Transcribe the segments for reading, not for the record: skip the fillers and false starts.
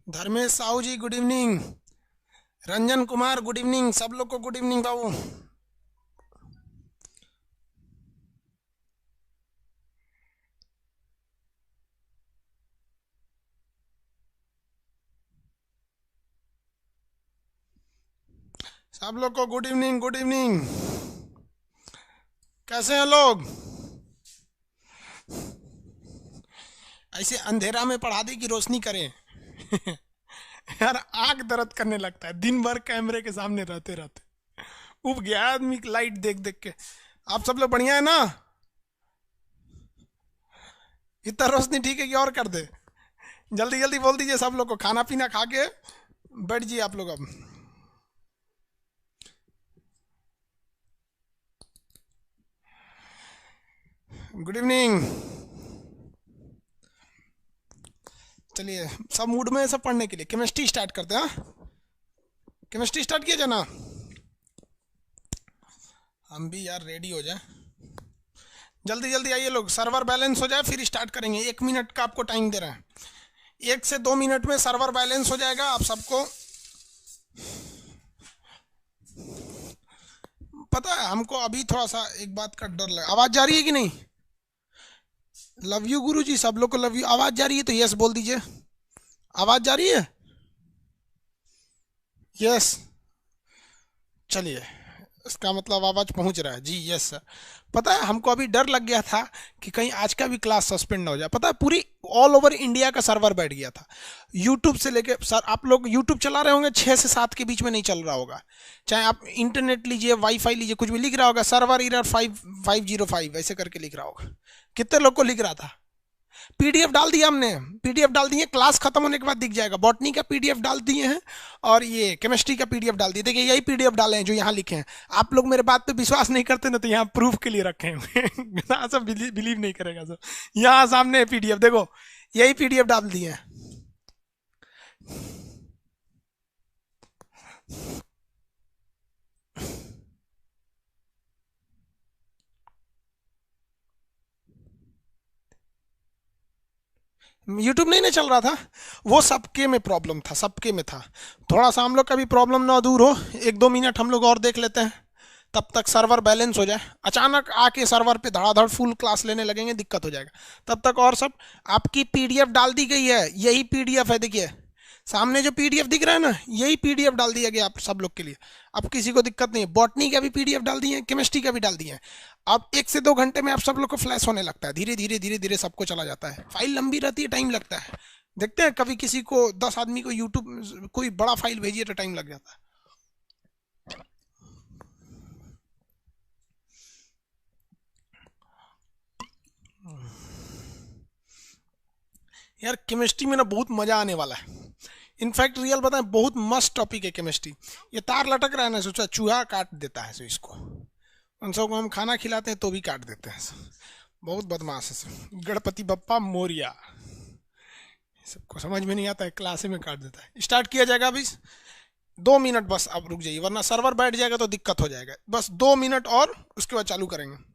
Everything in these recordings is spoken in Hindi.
Dharmesh Sahu ji good evening. Ranjan Kumar good evening. सब लोग को गुड इवनिंग बाबू। सब लोग को गुड इवनिंग गुड इवनिंग। कैसे हैं लोग? ऐसे अंधेरा में पढ़ा दी कि रोशनी करें। यार आंख दर्द करने लगता है दिन भर कैमरे के सामने रहते रहते। उब गया आदमी लाइट देख देख के। आप सब लोग बढ़िया है ना? इतना रोशनी ठीक है कि और कर दे? जल्दी जल्दी बोल दीजिए सब लोग को। खाना पीना खा के बैठ जाइए आप लोग अब। Good evening. चलिए सब मूड में है सब पढ़ने के लिए। केमिस्ट्री स्टार्ट करते हैं। केमिस्ट्री स्टार्ट किया जाए ना? हम भी यार रेडी हो जाए। जल्दी जल्दी आइए लोग। सर्वर बैलेंस हो जाए फिर स्टार्ट करेंगे। 1 मिनट का आपको टाइम दे रहे हैं। 1 से 2 मिनट में सर्वर बैलेंस हो जाएगा। आप सबको पता है हमको अभी थोड़ा सा एक बात का डर लगा। आवाज जा रही है कि नहीं? लव यू गुरु जी। सब लोग को लव यू। आवाज जा रही है तो यस बोल दीजिए। आवाज जा रही है? यस। चलिए इसका मतलब आवाज पहुंच रहा है जी। Yes sir. पता है हमको अभी डर लग गया था कि कहीं आज का भी क्लास सस्पेंड ना हो जाए। पता है पूरी ऑल ओवर इंडिया का सर्वर बैठ गया था। यूट्यूब से लेके सर आप लोग यूट्यूब चला रहे होंगे 6 से 7 के बीच में नहीं चल रहा होगा। चाहे आप इंटरनेट लीजिए वाईफाई लीजिए कुछ भी लिख रहा होगा सर्वर एरर 5505 ऐसे करके लिख रहा होगा। कितने लोग को लिख रहा था? पीडीएफ डाल दिया हमने। पीडीएफ डाल दिए। क्लास खत्म होने के बाद दिख जाएगा। बॉटनी का पीडीएफ डाल दिए हैं और ये केमिस्ट्री का पीडीएफ डाल दिए। देखिए यही पीडीएफ डाले हैं जो यहाँ लिखे हैं। आप लोग मेरे बात पे विश्वास नहीं करते ना तो यहाँ प्रूफ के लिए रखे हैं। सब बिलीव नहीं करेगा सब। यहाँ सामने पीडीएफ देखो। यही पीडीएफ डाल दिए हैं। यूट्यूब नहीं ना चल रहा था। वो सबके में प्रॉब्लम था। सबके में था। थोड़ा सा हम लोग का भी प्रॉब्लम ना दूर हो। 1-2 मिनट हम लोग और देख लेते हैं। तब तक सर्वर बैलेंस हो जाए। अचानक आके सर्वर पे धड़ाधड़ फुल क्लास लेने लगेंगे दिक्कत हो जाएगा। तब तक और सब आपकी पीडीएफ डाल दी गई है। यही पीडीएफ है देखिए। सामने जो पीडीएफ दिख रहा है ना यही पीडीएफ डाल दिया गया आप सब लोग के लिए। अब किसी को दिक्कत नहीं है। बॉटनी का भी पीडीएफ डाल दिए हैं। केमिस्ट्री का भी डाल दिए हैं। अब 1 से 2 घंटे में आप सब लोग को फ्लैश होने लगता है। धीरे धीरे धीरे धीरे सबको चला जाता है। फाइल लंबी रहती है टाइम लगता है। देखते हैं कभी किसी को 10 आदमी को यूट्यूब कोई बड़ा फाइल भेजिए तो टाइम लग जाता है। यार केमिस्ट्री में ना बहुत मजा आने वाला है। इनफैक्ट रियल बताएं बहुत मस्त टॉपिक है केमिस्ट्री। ये तार लटक रहा है ना सोचा चूहा काट देता है सो इसको। उन सबको हम खाना खिलाते हैं तो भी काट देते हैं। बहुत बदमाश है सब। गणपति बप्पा मोरिया। सबको समझ में नहीं आता है क्लास में काट देता है। स्टार्ट किया जाएगा अभी। 2 मिनट बस। अब रुक जाइए वरना सर्वर बैठ जाएगा तो दिक्कत हो जाएगा। बस 2 मिनट और उसके बाद चालू करेंगे।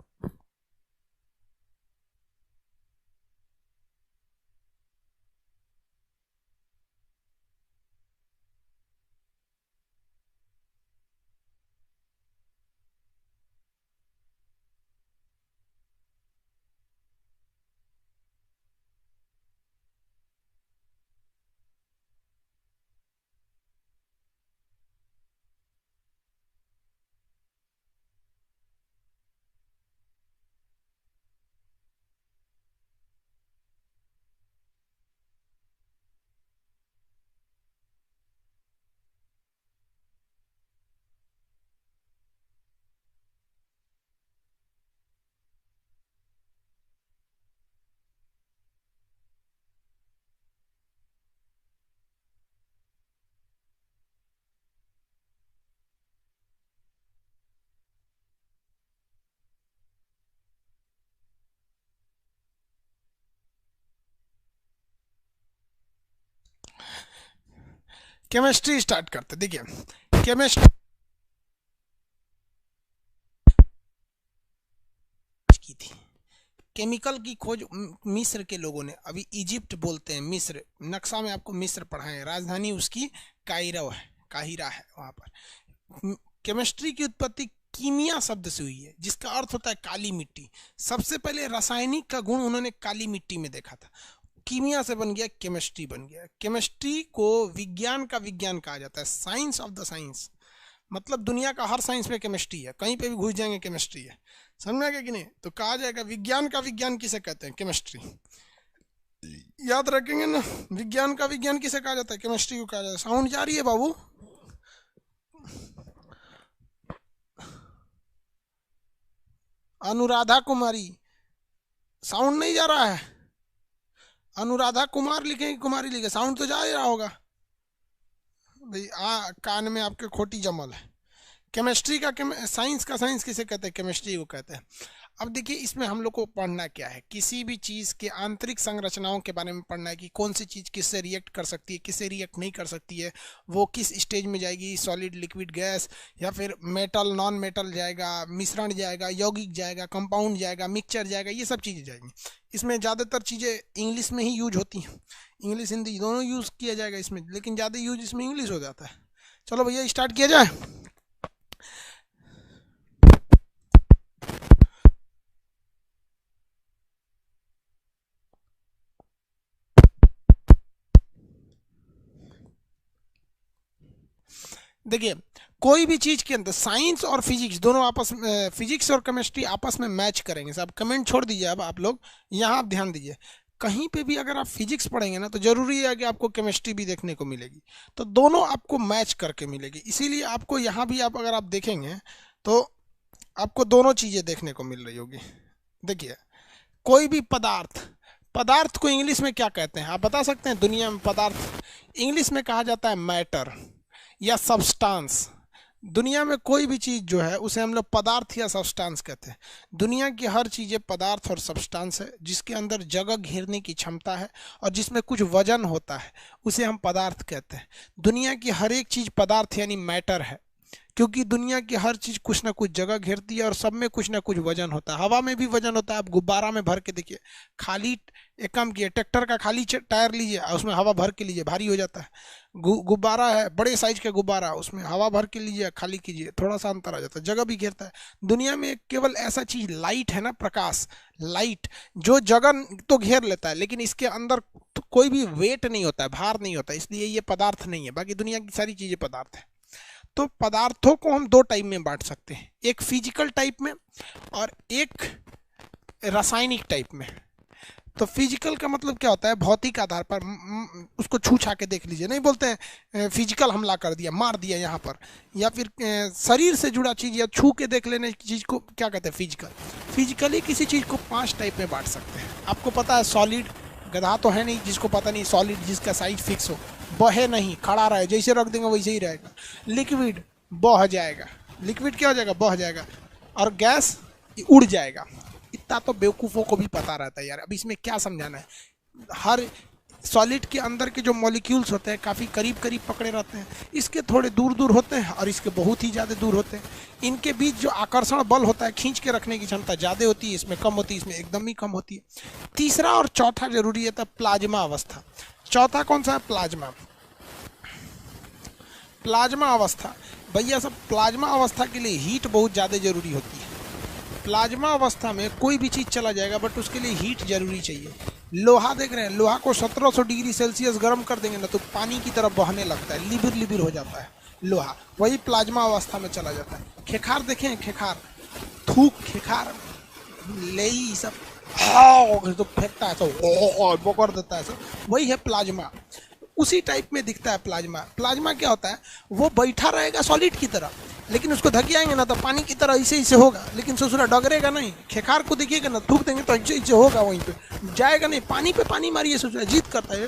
केमिस्ट्री स्टार्ट करते। देखिए केमिस्ट्री की थी केमिकल की खोज मिस्र के लोगों ने, अभी इजिप्ट बोलते हैं, मिस्र, नक्शा में आपको मिस्र पढ़ाए, राजधानी उसकी काहिरा है वहां पर। केमिस्ट्री की उत्पत्ति कीमिया शब्द से हुई है, जिसका अर्थ होता है काली मिट्टी। सबसे पहले रासायनिक का गुण उन्होंने काली मिट्टी में देखा था, कीमिया से बन गया, केमिस्ट्री बन गया। केमिस्ट्री को विज्ञान का विज्ञान कहा जाता है, साइंस ऑफ द साइंस। मतलब दुनिया का हर साइंस में केमिस्ट्री है, कहीं पे भी घुस जाएंगे केमिस्ट्री है, समझ गया कि नहीं? तो कहा जाएगा विज्ञान का विज्ञान किसे कहते हैं? केमिस्ट्री। याद रखेंगे ना, विज्ञान का विज्ञान किसे कहा जाता है? केमिस्ट्री को कहा जाता है। साउंड जा रही है बाबू? अनुराधा कुमारी, साउंड नहीं जा रहा है? अनुराधा कुमार लिखेंगे, कुमारी लिखे, साउंड तो जा ही रहा होगा भाई। कान में आपके खोटी जमल है। केमिस्ट्री का साइंस का साइंस किसे कहते हैं? केमिस्ट्री को कहते हैं। अब देखिए, इसमें हम लोग को पढ़ना क्या है, किसी भी चीज़ के आंतरिक संरचनाओं के बारे में पढ़ना है कि कौन सी चीज़ किससे रिएक्ट कर सकती है, किससे रिएक्ट नहीं कर सकती है, वो किस स्टेज में जाएगी, सॉलिड, लिक्विड, गैस, या फिर मेटल, नॉन मेटल जाएगा, मिश्रण जाएगा, यौगिक जाएगा, कंपाउंड जाएगा, मिक्सचर जाएगा, ये सब चीज़ें जाएंगी। इसमें ज़्यादातर चीज़ें इंग्लिश में ही यूज होती हैं, इंग्लिश हिंदी दोनों यूज़ किया जाएगा इसमें, लेकिन ज़्यादा यूज इसमें इंग्लिश हो जाता है। चलो भैया स्टार्ट किया जाए। देखिए, कोई भी चीज के अंदर साइंस और फिजिक्स दोनों आपस में, फिजिक्स और केमिस्ट्री आपस में मैच करेंगे। सब कमेंट छोड़ दीजिए, अब आप लोग यहाँ आप ध्यान दीजिए, कहीं पे भी अगर आप फिजिक्स पढ़ेंगे ना तो जरूरी है कि आपको केमिस्ट्री भी देखने को मिलेगी, तो दोनों आपको मैच करके मिलेगी। इसीलिए आपको यहाँ भी आप अगर आप देखेंगे तो आपको दोनों चीजें देखने को मिल रही होगी। देखिए, कोई भी पदार्थ को इंग्लिश में क्या कहते हैं, आप बता सकते हैं? दुनिया में पदार्थ इंग्लिश में कहा जाता है मैटर या सब्सटेंस। दुनिया में कोई भी चीज़ जो है उसे हम लोग पदार्थ या सब्सटेंस कहते हैं। दुनिया की हर चीज़ें पदार्थ और सब्सटेंस है, जिसके अंदर जगह घेरने की क्षमता है और जिसमें कुछ वजन होता है, उसे हम पदार्थ कहते हैं। दुनिया की हर एक चीज़ पदार्थ यानी मैटर है, क्योंकि दुनिया की हर चीज़ कुछ ना कुछ जगह घेरती है और सब में कुछ ना कुछ वजन होता है। हवा में भी वजन होता है, आप गुब्बारा में भर के देखिए, खाली एक काम किए, ट्रैक्टर का खाली टायर लीजिए और उसमें हवा भर के लीजिए, भारी हो जाता है। गुब्बारा है, बड़े साइज का गुब्बारा, उसमें हवा भर के लीजिए, खाली कीजिए, थोड़ा सा अंतर आ जाता है, जगह भी घेरता है। दुनिया में केवल ऐसा चीज लाइट है ना, प्रकाश, लाइट, जो जगह तो घेर लेता है लेकिन इसके अंदर तो कोई भी वेट नहीं होता है, भार नहीं होता है, इसलिए ये पदार्थ नहीं है। बाकी दुनिया की सारी चीजें पदार्थ है। तो पदार्थों को हम दो टाइप में बांट सकते हैं, एक फिजिकल टाइप में और एक रासायनिक टाइप में। तो फिजिकल का मतलब क्या होता है? भौतिक आधार पर उसको छू छा के देख लीजिए, नहीं बोलते हैं फिजिकल हमला कर दिया, मार दिया यहाँ पर, या फिर शरीर से जुड़ा चीज़ या छू के देख लेने की चीज़ को क्या कहते हैं? फिजिकल। फिजिकली किसी चीज़ को 5 टाइप में बांट सकते हैं। आपको पता है सॉलिड, गधा तो है नहीं जिसको पता नहीं, सॉलिड जिसका साइज फिक्स हो, बहे नहीं, खड़ा रहे, जैसे रख देंगे वैसे ही रहेगा। लिक्विड बह जाएगा, लिक्विड क्या हो जाएगा? बह जाएगा। और गैस उड़ जाएगा। इतना तो बेवकूफ़ों को भी पता रहता है यार, अब इसमें क्या समझाना है। हर सॉलिड के अंदर के जो मॉलिक्यूल्स होते हैं काफ़ी करीब करीब पकड़े रहते हैं, इसके थोड़े दूर दूर होते हैं और इसके बहुत ही ज़्यादा दूर होते हैं। इनके बीच जो आकर्षण बल होता है, खींच के रखने की क्षमता ज़्यादा होती है, इसमें कम होती है, इसमें एकदम ही कम होती है। तीसरा और चौथा जरूरी है था प्लाज्मा अवस्था। चौथा कौन सा है? प्लाज्मा। प्लाज्मा अवस्था भैया सब, प्लाज्मा अवस्था के लिए हीट बहुत ज़्यादा जरूरी होती है। प्लाज्मा अवस्था में कोई भी चीज़ चला जाएगा बट उसके लिए हीट जरूरी चाहिए। लोहा देख रहे हैं, लोहा को 1700 डिग्री सेल्सियस गर्म कर देंगे ना तो पानी की तरफ बहने लगता है, लिबिर लिबिर हो जाता है लोहा, वही प्लाज्मा अवस्था में चला जाता है। खेखार देखें, खेखार, थूक, खेखार, लेई सब तो फेंकता है, सब बोकर देता है, सब वही है प्लाज्मा। उसी टाइप में दिखता है प्लाज्मा। प्लाज्मा क्या होता है? वो बैठा रहेगा सॉलिड की तरह, लेकिन उसको धकियाएंगे ना तो पानी की तरह ऐसे ऐसे होगा, लेकिन ससुरा डगरेगा नहीं। खेखार को देखिएगा ना, थूक देंगे तो ऐसे ऐसे होगा, वहीं पे जाएगा नहीं। पानी पे पानी मारिए, ससुरा जीत करता है,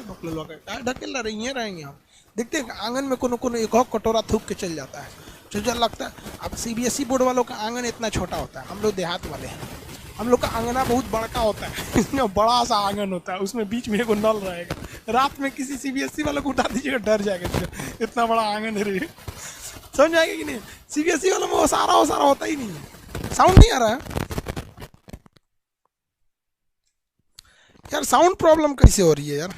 ढकेल रही रहेंगे हम। देखते हैं आंगन में कोनो कोनो एक कटोरा थूक के चल जाता है, ससुरा लगता है। अब CBSE बोर्ड वालों का आंगन इतना छोटा होता है, हम लोग देहात वाले हैं, हम लोग का आंगना बहुत बड़का होता है, इसमें बड़ा सा आंगन होता है, उसमें बीच में एक नल रहेगा। रात में किसी CBSE वालों को उठा दीजिएगा, डर जाएगा, इतना बड़ा आंगन है, समझ आएगा कि नहीं? CBSE वालों में वो सारा होता ही नहीं है। साउंड नहीं आ रहा है? यार साउंड प्रॉब्लम कैसे हो रही है यार?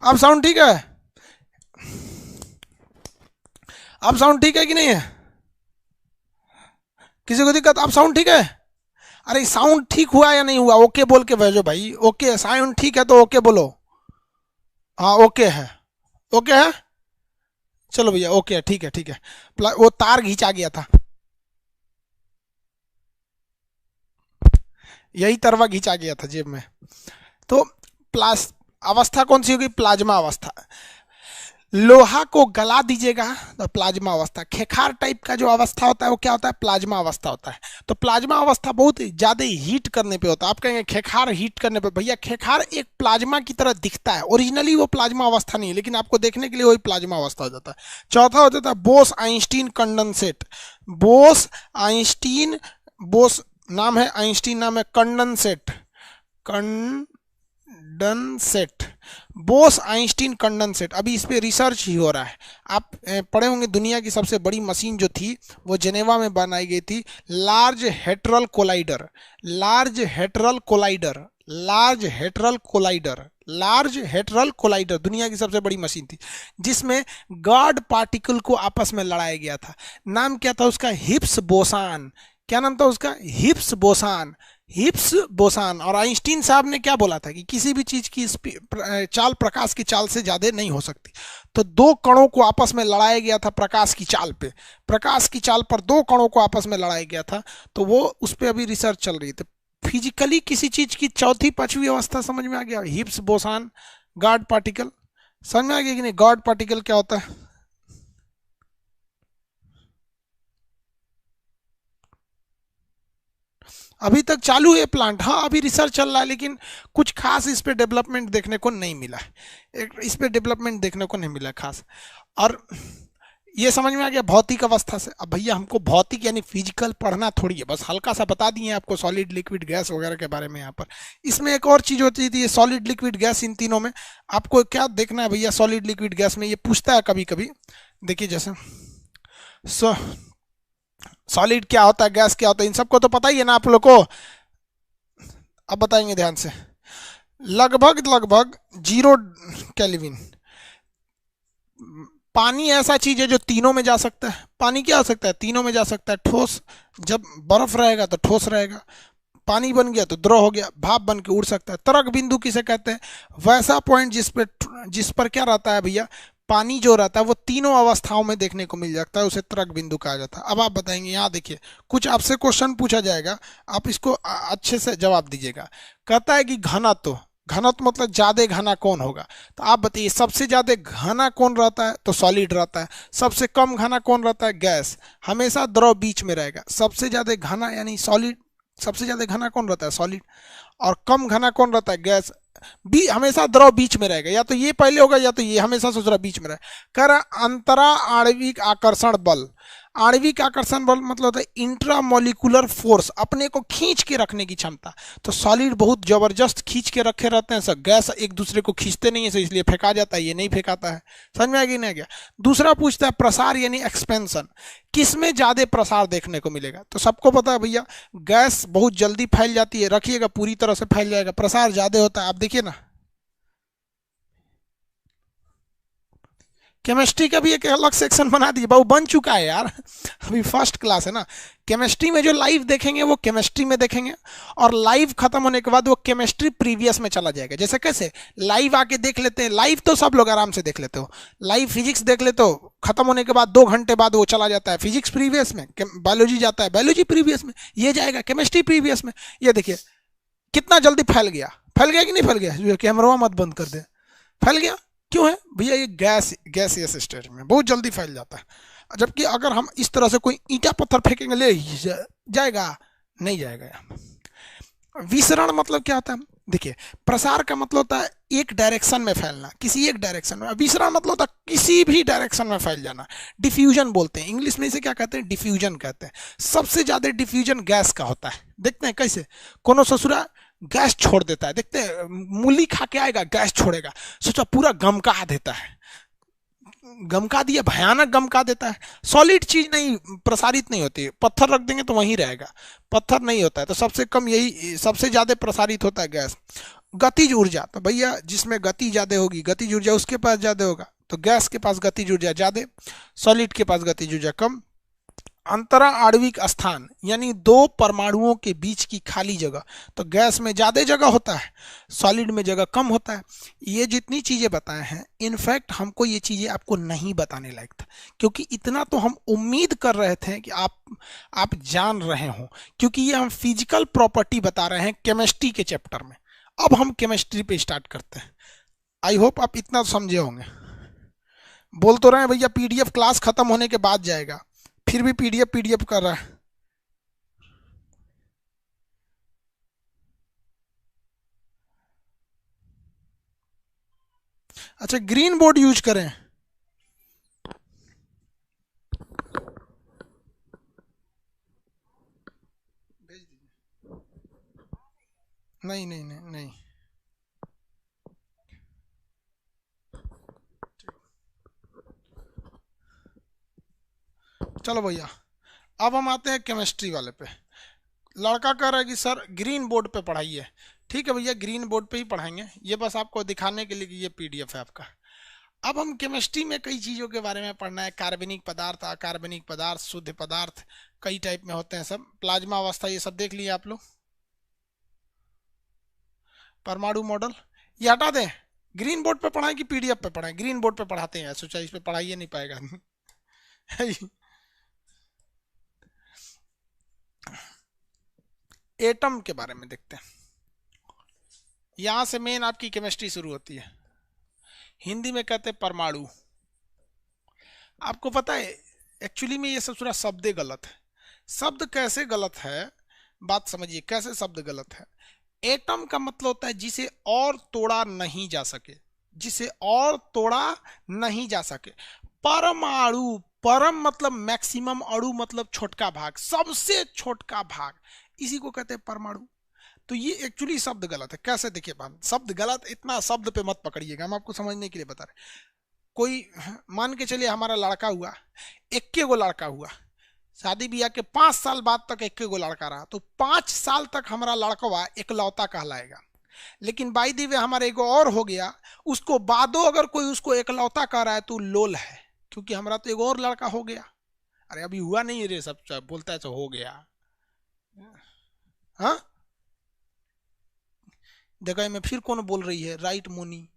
अब साउंड ठीक है? अब साउंड ठीक है कि नहीं है? किसी को दिक्कत? अब साउंड ठीक है? अरे साउंड ठीक हुआ या नहीं हुआ? ओके बोल के भेजो भाई। ओके, साउंड ठीक है तो ओके बोलो। हाँ ओके है। ओके है। चलो भैया ओके है, ठीक है ठीक है। वो तार घिंचा गया था, यही तरवा घिंचा गया था जेब में। तो प्लास अवस्था कौन सी होगी? प्लाज्मा अवस्था। लोहा को गला दीजिएगा तो प्लाज्मा अवस्था। खेखार टाइप का जो अवस्था होता है वो क्या होता है? प्लाज्मा अवस्था होता है। तो प्लाज्मा अवस्था बहुत ज्यादा हीट करने पे होता है। आप कहेंगे खेखार हीट करने पे, भैया खेखार एक प्लाज्मा की तरह दिखता है, ओरिजिनली वो प्लाज्मा अवस्था नहीं है, लेकिन आपको देखने के लिए वही प्लाज्मा अवस्था हो जाता है। चौथा हो जाता है Bose Einstein condensate. Bose Einstein, Bose नाम है, आइंस्टीन नाम है, condensate, condensate, Bose Einstein condensate. अभी इस पे रिसर्च ही हो रहा है। आप पढ़े होंगे दुनिया की सबसे बड़ी मशीन जो थी वो जेनेवा में बनाई गई थी, large hadron collider. Large hadron collider, large hadron collider, large hadron collider दुनिया की सबसे बड़ी मशीन थी, जिसमें गॉड पार्टिकल को आपस में लड़ाया गया था। नाम क्या था उसका? हिप्स बोसान। क्या नाम था उसका? हिप्स बोसान। हिप्स बोसान। और आइंस्टीन साहब ने क्या बोला था कि किसी भी चीज की चाल प्रकाश की चाल से ज्यादा नहीं हो सकती। तो दो कणों को आपस में लड़ाया गया था प्रकाश की चाल पे, प्रकाश की चाल पर दो कणों को आपस में लड़ाया गया था। तो वो उस पर अभी रिसर्च चल रही थी। फिजिकली किसी चीज की चौथी पांचवी अवस्था समझ में आ गया? हिप्स बोसान, गॉड पार्टिकल। समझ में आ गया कि नहीं? गॉड पार्टिकल क्या होता है? अभी तक चालू है प्लांट, हाँ अभी रिसर्च चल रहा है, लेकिन कुछ खास इस पे डेवलपमेंट देखने को नहीं मिला है। इस पे डेवलपमेंट देखने को नहीं मिला खास। और ये समझ में आ गया भौतिक अवस्था से। अब भैया हमको भौतिक यानी फिजिकल पढ़ना थोड़ी है, बस हल्का सा बता दिए आपको सॉलिड लिक्विड गैस वगैरह के बारे में। यहाँ पर इसमें एक और चीज होती थी, सॉलिड लिक्विड गैस, इन तीनों में आपको क्या देखना है भैया? सॉलिड लिक्विड गैस में ये पूछता है कभी कभी, देखिए जैसे सॉलिड क्या होता है, गैस क्या होता है, इन सबको तो पता ही है ना आप लोग को। अब बताएंगे ध्यान से। लगभग लगभग 0 केल्विन। पानी ऐसा चीज है जो तीनों में जा सकता है। पानी क्या हो सकता है? तीनों में जा सकता है। ठोस, जब बर्फ रहेगा तो ठोस रहेगा, पानी बन गया तो द्रव हो गया, भाप बन के उड़ सकता है। तरक बिंदु किसे कहते हैं? वैसा पॉइंट जिस पर क्या रहता है भैया? पानी जो रहता है वो तीनों अवस्थाओं में देखने को मिल जाता है, उसे तरक बिंदु कहा जाता है। अब आप बताएंगे, यहाँ देखिए कुछ आपसे क्वेश्चन पूछा जाएगा, आप इसको अच्छे से जवाब दीजिएगा। कहता है कि घनत्व, घनत्व मतलब ज्यादा घना कौन होगा? तो आप बताइए सबसे ज्यादा घना कौन रहता है? तो सॉलिड रहता है। सबसे कम घना कौन रहता है? गैस। हमेशा द्रव बीच में रहेगा। सबसे ज्यादा घना यानी सॉलिड, सबसे ज्यादा घना कौन रहता है? सॉलिड। और कम घना कौन रहता है? गैस। हमेशा द्रव बीच में रहेगा, या तो ये पहले होगा या तो ये, हमेशा सोच रहा बीच में रहेगा। कर अंतरा आणविक आकर्षण बल। आणविक आकर्षण बल मतलब होता है इंट्रामोलिकुलर फोर्स, अपने को खींच के रखने की क्षमता। तो सॉलिड बहुत जबरदस्त खींच के रखे रहते हैं सब, गैस एक दूसरे को खींचते नहीं है, तो इसलिए फेंका जाता है, ये नहीं फेंकाता है। समझ में आ गया नहीं आ गया? दूसरा पूछता है प्रसार यानी एक्सपेंशन, किसमें ज्यादा प्रसार देखने को मिलेगा? तो सबको पता है भैया गैस बहुत जल्दी फैल जाती है, रखिएगा पूरी तरह से फैल जाएगा, प्रसार ज्यादा होता है। आप देखिए ना, केमिस्ट्री का भी एक अलग सेक्शन बना दिए बाबू, बन चुका है यार, अभी फर्स्ट क्लास है ना। केमिस्ट्री में जो लाइव देखेंगे वो केमिस्ट्री में देखेंगे, और लाइव खत्म होने के बाद वो केमिस्ट्री प्रीवियस में चला जाएगा। जैसे कैसे लाइव आके देख लेते हैं, लाइव तो सब लोग आराम से देख लेते हो, लाइव फिजिक्स देख लेते हो, खत्म होने के बाद 2 घंटे बाद वो चला जाता है फिजिक्स प्रीवियस में, बायोलॉजी जाता है बायोलॉजी प्रीवियस में, ये जाएगा केमिस्ट्री प्रीवियस में। ये देखिए कितना जल्दी फैल गया, फैल गया कि नहीं फैल गया? कैमरा मत बंद कर दे, फैल गया। क्यों है भैया? ये गैसियस स्टेट में बहुत जल्दी फैल जाता है। जबकि अगर हम इस तरह से कोई ईंटा पत्थर फेंकेंगे, ले जाएगा? नहीं जाएगा। विसरण मतलब क्या होता है? देखिए प्रसार का मतलब होता है एक डायरेक्शन में फैलना, किसी एक डायरेक्शन में। विसरण मतलब होता है किसी भी डायरेक्शन में फैल जाना। डिफ्यूजन बोलते हैं इंग्लिश में, इसे क्या कहते हैं? डिफ्यूजन कहते हैं। सबसे ज्यादा डिफ्यूजन गैस का होता है। देखते हैं कैसे कोनो ससुरा गैस छोड़ देता है, देखते हैं मूली खा के आएगा गैस छोड़ेगा, सोचा पूरा गमका देता है, गमका दिया, भयानक गमका देता है। सॉलिड चीज नहीं प्रसारित नहीं होती, पत्थर रख देंगे तो वहीं रहेगा, पत्थर नहीं होता है। तो सबसे कम यही, सबसे ज्यादा प्रसारित होता है गैस। गतिज ऊर्जा, तो भैया जिसमें गति ज्यादा होगी, गतिज ऊर्जा उसके पास ज्यादा होगा, तो गैस के पास गतिज ऊर्जा ज्यादा, सॉलिड के पास गतिज ऊर्जा कम। अंतरा आणविक स्थान यानी दो परमाणुओं के बीच की खाली जगह, तो गैस में ज्यादा जगह होता है, सॉलिड में जगह कम होता है। ये जितनी चीजें बताए हैं, इनफैक्ट हमको ये चीजें आपको नहीं बताने लायक था, क्योंकि इतना तो हम उम्मीद कर रहे थे कि आप जान रहे हो, क्योंकि ये हम फिजिकल प्रॉपर्टी बता रहे हैं केमिस्ट्री के चैप्टर में। अब हम केमिस्ट्री पे स्टार्ट करते हैं। आई होप आप इतना समझे होंगे। बोल तो रहे हैं भैया पीडीएफ क्लास खत्म होने के बाद जाएगा, फिर भी पीडीएफ कर रहा है। अच्छा, ग्रीन बोर्ड यूज करें? नहीं नहीं नहीं नहीं, चलो भैया अब हम आते हैं केमिस्ट्री वाले पे। लड़का कह रहा है कि सर ग्रीन बोर्ड पे पढ़ाइए। ठीक है भैया, ग्रीन बोर्ड पे ही पढ़ाएंगे, ये बस आपको दिखाने के लिए कि ये पीडीएफ है आपका। अब हम केमिस्ट्री में कई चीज़ों के बारे में पढ़ना है, कार्बनिक पदार्थ, अकार्बनिक पदार्थ, शुद्ध पदार्थ, कई टाइप में होते हैं सब, प्लाज्मा अवस्था, ये सब देख लिए आप लोग। परमाणु मॉडल ये हटा दें, ग्रीन बोर्ड पे पढ़ाएं कि पीडीएफ पे पढ़ाएं? ग्रीन बोर्ड पे पढ़ाते हैं, सोचा इस पे पढ़ाइए नहीं पाएगा। एटम के बारे में देखते हैं, यहां से मेन आपकी केमिस्ट्री शुरू होती है। हिंदी में कहते हैं परमाणु। आपको पता है एक्चुअली में ये सब पूरा शब्द गलत है। शब्द कैसे गलत है, बात समझिए कैसे शब्द गलत है। एटम का मतलब होता है जिसे और तोड़ा नहीं जा सके, जिसे और तोड़ा नहीं जा सके। परमाणु, परम मतलब मैक्सिमम, अणु मतलब छोटका भाग, सबसे छोटका भाग, इसी को कहते हैं परमाणु। तो ये एक्चुअली शब्द गलत है। कैसे, देखिए बात, शब्द गलत, इतना शब्द पे मत पकड़िएगा, हम आपको समझने के लिए बता रहे। कोई मान के चलिए हमारा लड़का हुआ, इक्के गो लड़का हुआ, शादी ब्याह के 5 साल बाद तक इक्के गो लड़का रहा, तो 5 साल तक हमारा लड़का एकलौता कहलाएगा। लेकिन बाई दी वे हमारा एगो और हो गया, उसको बादो अगर कोई उसको एकलौता कह रहा है तो लोल है, क्योंकि हमारा तो एगो और लड़का हो गया। अरे अभी हुआ नहीं रे, सब बोलता है तो हो गया। हाँ देखो मैं फिर कौन बोल रही है, राइट मोनी।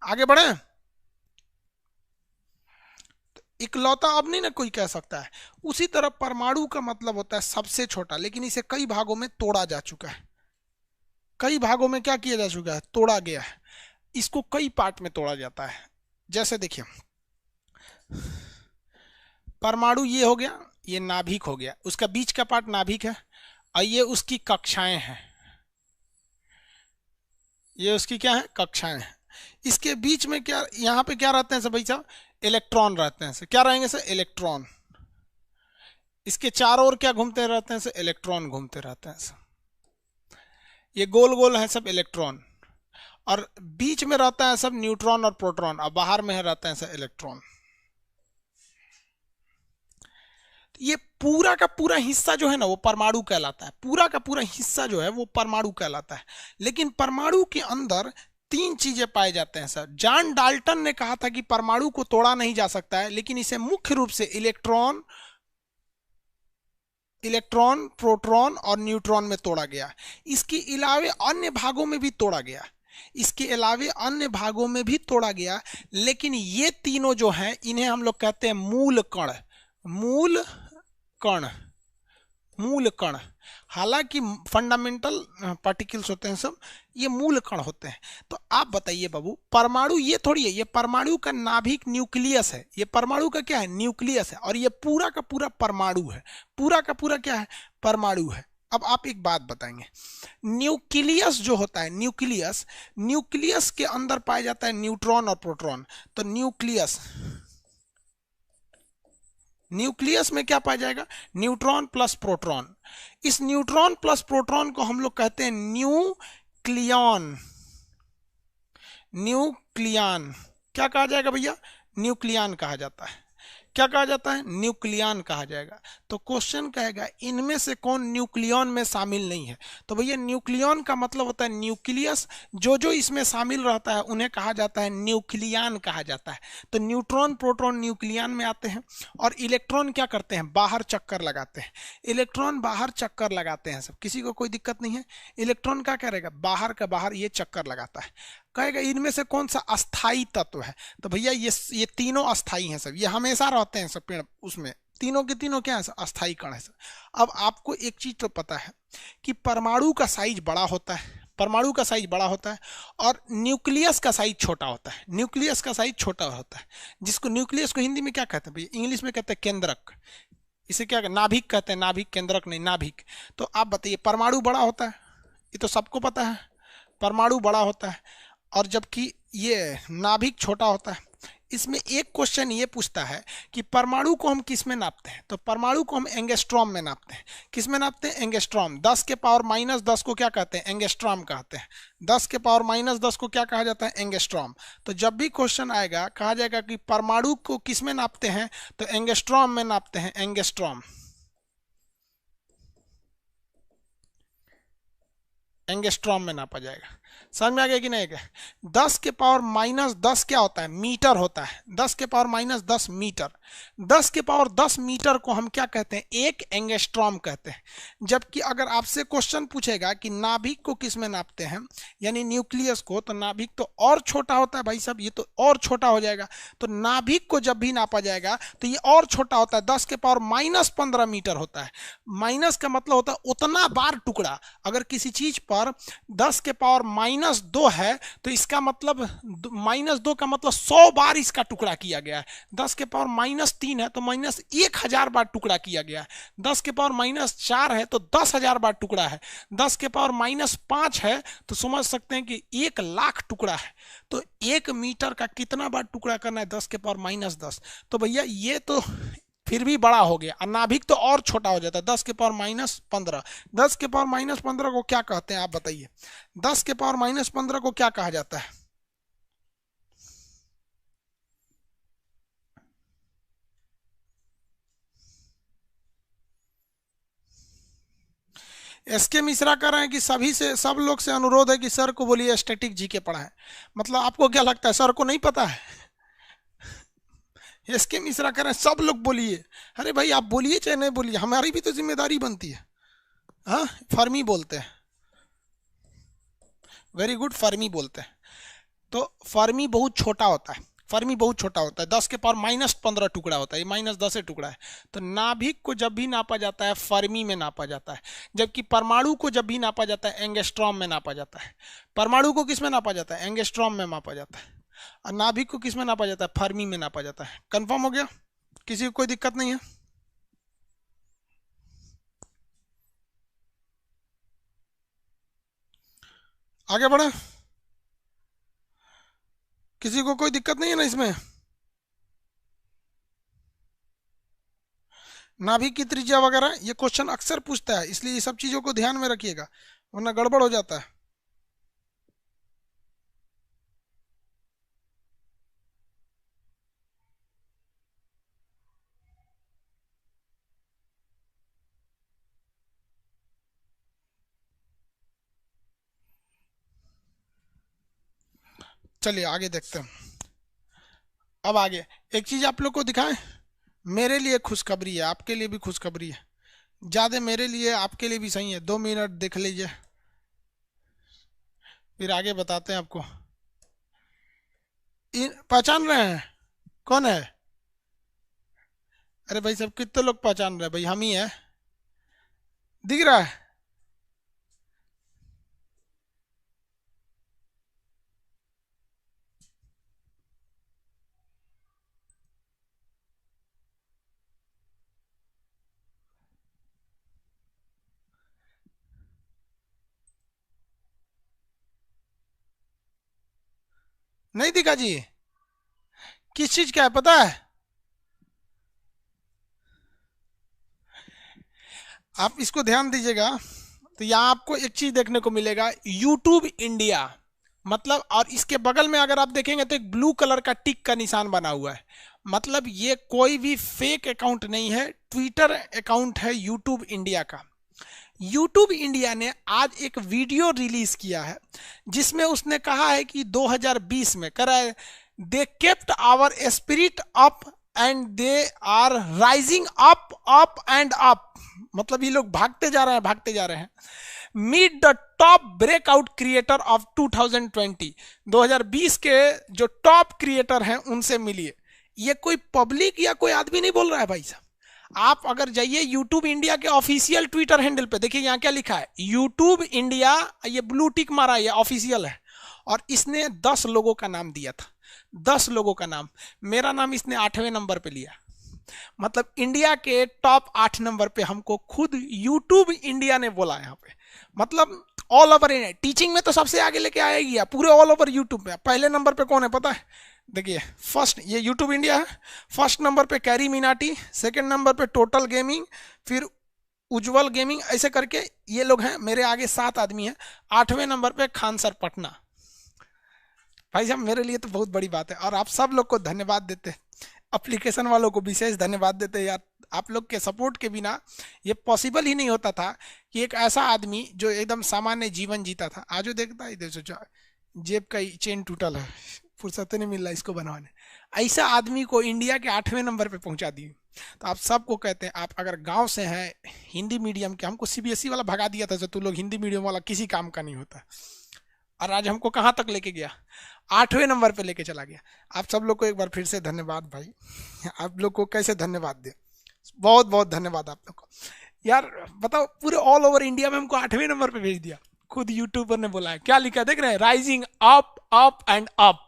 आगे बढ़े। इकलौता अब नहीं ना कोई कह सकता है। उसी तरह परमाणु का मतलब होता है सबसे छोटा, लेकिन इसे कई भागों में तोड़ा जा चुका है। कई भागों में क्या किया जा चुका है, तोड़ा गया है। इसको कई पार्ट में तोड़ा जाता है। जैसे देखिए परमाणु ये हो गया, ये नाभिक हो गया, उसका बीच का पार्ट नाभिक है, और ये उसकी कक्षाएं हैं, ये उसकी क्या है, कक्षाएं हैं। इसके बीच में क्या, यहाँ पे क्या रहते हैं सब भाई साहब, इलेक्ट्रॉन रहते हैं। क्या रहेंगे सर, इलेक्ट्रॉन। इसके चारों ओर क्या घूमते रहते हैं सर, इलेक्ट्रॉन घूमते रहते हैं सर। ये गोल गोल है सब इलेक्ट्रॉन, और बीच में रहता है सब न्यूट्रॉन और प्रोटॉन, और बाहर में रहते हैं सर इलेक्ट्रॉन। ये पूरा का पूरा हिस्सा जो है ना वो परमाणु कहलाता है, पूरा का पूरा हिस्सा जो है वो परमाणु कहलाता है। लेकिन परमाणु के अंदर 3 चीजें पाए जाते हैं सर। जॉन डाल्टन ने कहा था कि परमाणु को तोड़ा नहीं जा सकता है, लेकिन इसे मुख्य रूप से इलेक्ट्रॉन, प्रोटॉन और न्यूट्रॉन में तोड़ा गया। इसके अलावे अन्य भागों में भी तोड़ा गया, इसके अलावे अन्य भागों में भी तोड़ा गया, लेकिन ये तीनों जो हैं इन्हें हम लोग कहते हैं मूल कण। मूल कण, मूल कण। हालांकि फंडामेंटल पार्टिकल्स होते हैं सब, ये मूल कण होते हैं। तो आप बताइए बाबू, परमाणु ये थोड़ी है, ये परमाणु का नाभिक न्यूक्लियस है, ये परमाणु का क्या है, न्यूक्लियस है, और ये पूरा का पूरा परमाणु है, पूरा का पूरा क्या है, परमाणु है। अब आप एक बात बताएंगे, न्यूक्लियस जो होता है, न्यूक्लियस, न्यूक्लियस के अंदर पाया जाता है न्यूट्रॉन और प्रोटॉन। तो न्यूक्लियस, न्यूक्लियस में क्या पाया जाएगा, न्यूट्रॉन प्लस प्रोटॉन। इस न्यूट्रॉन प्लस प्रोटॉन को हम लोग कहते हैं न्यूक्लियॉन। न्यूक्लियन क्या कहा जाएगा भैया? न्यूक्लियन कहा जाता है। क्या कहा जाता है? न्यूक्लियन कहा जाएगा। तो क्वेश्चन कहेगा इनमें से कौन न्यूक्लियन में शामिल नहीं है? तो भैया न्यूक्लियन का मतलब होता है न्यूक्लियस, जो जो इसमें शामिल रहता है उन्हें कहा जाता है न्यूक्लियन कहा जाता है। तो न्यूट्रॉन प्रोटॉन न्यूक्लियन में आते हैं, और इलेक्ट्रॉन क्या करते हैं? बाहर चक्कर लगाते हैं। इलेक्ट्रॉन बाहर चक्कर लगाते हैं, सब किसी को कोई दिक्कत नहीं है। इलेक्ट्रॉन क्या करेगा? बाहर का बाहर ये चक्कर लगाता है। कहेगा इनमें से कौन सा अस्थाई तत्व है? तो भैया ये तीनों अस्थाई हैं सब, ये हमेशा रहते हैं सब पेड़ उसमें, तीनों के तीनों क्या है? अस्थाई कण है सब। अब आपको एक चीज तो पता है कि परमाणु का साइज बड़ा होता है, परमाणु का साइज बड़ा होता है, और न्यूक्लियस का साइज छोटा होता है। न्यूक्लियस का साइज छोटा होता है, जिसको न्यूक्लियस को हिंदी में क्या कहते हैं भैया? इंग्लिश में कहते हैं केंद्रक। इसे क्या नाभिक कहते हैं, नाभिक, केंद्रक नहीं, नाभिक। तो आप बताइए परमाणु बड़ा होता है, ये तो सबको पता है, परमाणु बड़ा होता है, और जबकि ये नाभिक छोटा होता है। इसमें एक क्वेश्चन ये पूछता है कि परमाणु को हम किस में नापते हैं? तो परमाणु को हम एंगस्ट्रॉम में नापते हैं। किस में नापते हैं? एंगस्ट्रॉम। 10 के पावर -10 को क्या कहते हैं? एंगस्ट्रॉम कहते हैं। 10 के पावर -10 को क्या कहा जाता है? एंगस्ट्रॉम। तो जब भी क्वेश्चन आएगा कहा जाएगा कि परमाणु को किस में नापते हैं? तो एंगस्ट्रॉम में नापते हैं, एंगस्ट्रॉम। एंगस्ट्रॉम में नापा जाएगा। समझ में आ गया कि नहीं? क्या 10 के पावर -10 क्या होता है? मीटर होता है। 10 के पावर -10 मीटर। 10 के पावर 10 मीटर को हम क्या कहते हैं? एक एंगस्ट्रॉम कहते हैं। जबकि अगर आपसे क्वेश्चन पूछेगा कि नाभिक को किस में नापते हैं, यानी न्यूक्लियस को, तो नाभिक तो और छोटा होता है भाई साहब, ये तो और छोटा हो जाएगा। तो नाभिक को जब भी नापा जाएगा तो ये और छोटा होता है, 10 के पावर -15 मीटर होता है। माइनस का मतलब होता है उतना बार टुकड़ा। अगर किसी चीज पर 10 के पावर -2 है तो इसका मतलब -2 का मतलब 100 बार इसका टुकड़ा किया गया है। 10 के पावर -3 है तो -1000 बार टुकड़ा किया गया है। 10 के पावर -4 है तो 10,000 बार टुकड़ा है। 10 के पावर -5 है तो समझ सकते हैं कि 1,00,000 टुकड़ा है। तो 1 मीटर का कितना बार टुकड़ा करना है? 10 के पावर -10। तो भैया ये तो फिर भी बड़ा हो गया, और नाभिक तो और छोटा हो जाता है, 10 के पावर -15। 10 के पावर -15 को क्या कहते हैं आप बताइए? 10 के पावर -15 को क्या कहा जाता है? एसके मिश्रा कह रहे हैं कि सभी से, सब लोग से अनुरोध है कि सर को बोलिए स्टैटिक जीके पढ़ाएं। मतलब आपको क्या लगता है सर को नहीं पता है? एसके मिश्रा कह रहे हैं सब लोग बोलिए। अरे भाई आप बोलिए चाहे नहीं बोलिए, हमारी भी तो जिम्मेदारी बनती है। हाँ, फर्मी बोलते हैं। वेरी गुड, फर्मी बोलते हैं। तो फर्मी बहुत छोटा होता है, फर्मी बहुत छोटा होता है, 10 के पावर -15 टुकड़ा होता है, ये -10 टुकड़ा है। तो नाभिक को जब भी नापा जाता है फर्मी में नापा जाता है, जबकि परमाणु को जब भी नापा जाता है एंगस्ट्रॉम में नापा जाता है। परमाणु को किस में नापा जाता है? एंगस्ट्रॉम में नापा जाता है। और नाभिक को किस में नापा जाता है? फर्मी में नापा जाता है। कंफर्म हो गया? किसी को कोई दिक्कत नहीं है? आगे बढ़े, किसी को कोई दिक्कत नहीं है ना इसमें? नाभिक की त्रिज्या वगैरह ये क्वेश्चन अक्सर पूछता है, इसलिए ये सब चीजों को ध्यान में रखिएगा वरना गड़बड़ हो जाता है। चलिए आगे देखते हैं। अब आगे एक चीज आप लोग को दिखाएं, मेरे लिए खुशखबरी है, आपके लिए भी खुशखबरी है। ज्यादा मेरे लिए, आपके लिए भी सही है। 2 मिनट देख लीजिए, फिर आगे बताते हैं आपको। पहचान रहे हैं कौन है? अरे भाई सब कितने लोग पहचान रहे हैं? भाई हम ही है, दिख रहा है? नहीं दिखा जी? किस चीज का है पता है? आप इसको ध्यान दीजिएगा। तो यहाँ आपको एक चीज देखने को मिलेगा, यूट्यूब इंडिया। मतलब और इसके बगल में अगर आप देखेंगे तो एक ब्लू कलर का टिक का निशान बना हुआ है। मतलब ये कोई भी फेक अकाउंट नहीं है, ट्विटर अकाउंट है यूट्यूब इंडिया का। यूट्यूब इंडिया ने आज एक वीडियो रिलीज किया है जिसमें उसने कहा है कि 2020 में करा है, they kept our spirit up and they are rising up up and up. मतलब ये लोग भागते जा रहे हैं, भागते जा रहे हैं। Meet the top breakout creator of 2020, 2020 के जो टॉप क्रिएटर हैं उनसे मिलिए। ये कोई पब्लिक या कोई आदमी नहीं बोल रहा है भाई साहब। आप अगर जाइए यूट्यूब इंडिया के ऑफिशियल ट्विटर हैंडल पे, देखिए यहाँ क्या लिखा है, यूट्यूब इंडिया, ये ब्लू टिक मारा है, ये ऑफिशियल है। और इसने 10 लोगों का नाम दिया था, 10 लोगों का नाम। मेरा नाम इसने 8वें नंबर पे लिया। मतलब इंडिया के टॉप 8 नंबर पे हमको खुद यूट्यूब इंडिया ने बोला यहाँ पे। मतलब ऑल ओवर इंडिया, टीचिंग में तो सबसे आगे लेके आएगी, पूरे ऑल ओवर यूट्यूब पे। पहले नंबर पे कौन है पता है? देखिए फर्स्ट ये यूट्यूब इंडिया है, फर्स्ट नंबर पे कैरी मिनाटी, सेकंड नंबर पे टोटल गेमिंग, फिर उज्जवल गेमिंग, ऐसे करके ये लोग हैं। मेरे आगे 7 आदमी हैं। 8वें नंबर पे खान सर पटना। भाई साहब मेरे लिए तो बहुत बड़ी बात है। और आप सब लोग को धन्यवाद देते, एप्लीकेशन वालों को विशेष धन्यवाद देते यार। आप लोग के सपोर्ट के बिना ये पॉसिबल ही नहीं होता था कि एक ऐसा आदमी जो एकदम सामान्य जीवन जीता था, आज वो देखता है सोचा जेब का चेन टूटल है, फुर्सत नहीं मिल रहा इसको बनवाने, ऐसा आदमी को इंडिया के 8वें नंबर पे पहुंचा दिए। तो आप सबको कहते हैं, आप अगर गांव से हैं हिंदी मीडियम के, हमको सीबीएसई वाला भगा दिया था, तू लोग हिंदी मीडियम वाला किसी काम का नहीं होता, और आज हमको कहाँ तक लेके गया, 8वें नंबर पे लेके चला गया। आप सब लोग को एक बार फिर से धन्यवाद भाई। आप लोग को कैसे धन्यवाद दे, बहुत बहुत धन्यवाद आप लोग को यार। बताओ पूरे ऑल ओवर इंडिया में हमको 8वें नंबर पे भेज दिया, खुद यूट्यूबर ने बोला है। क्या लिखा है देख रहे हैं, rising up up and up.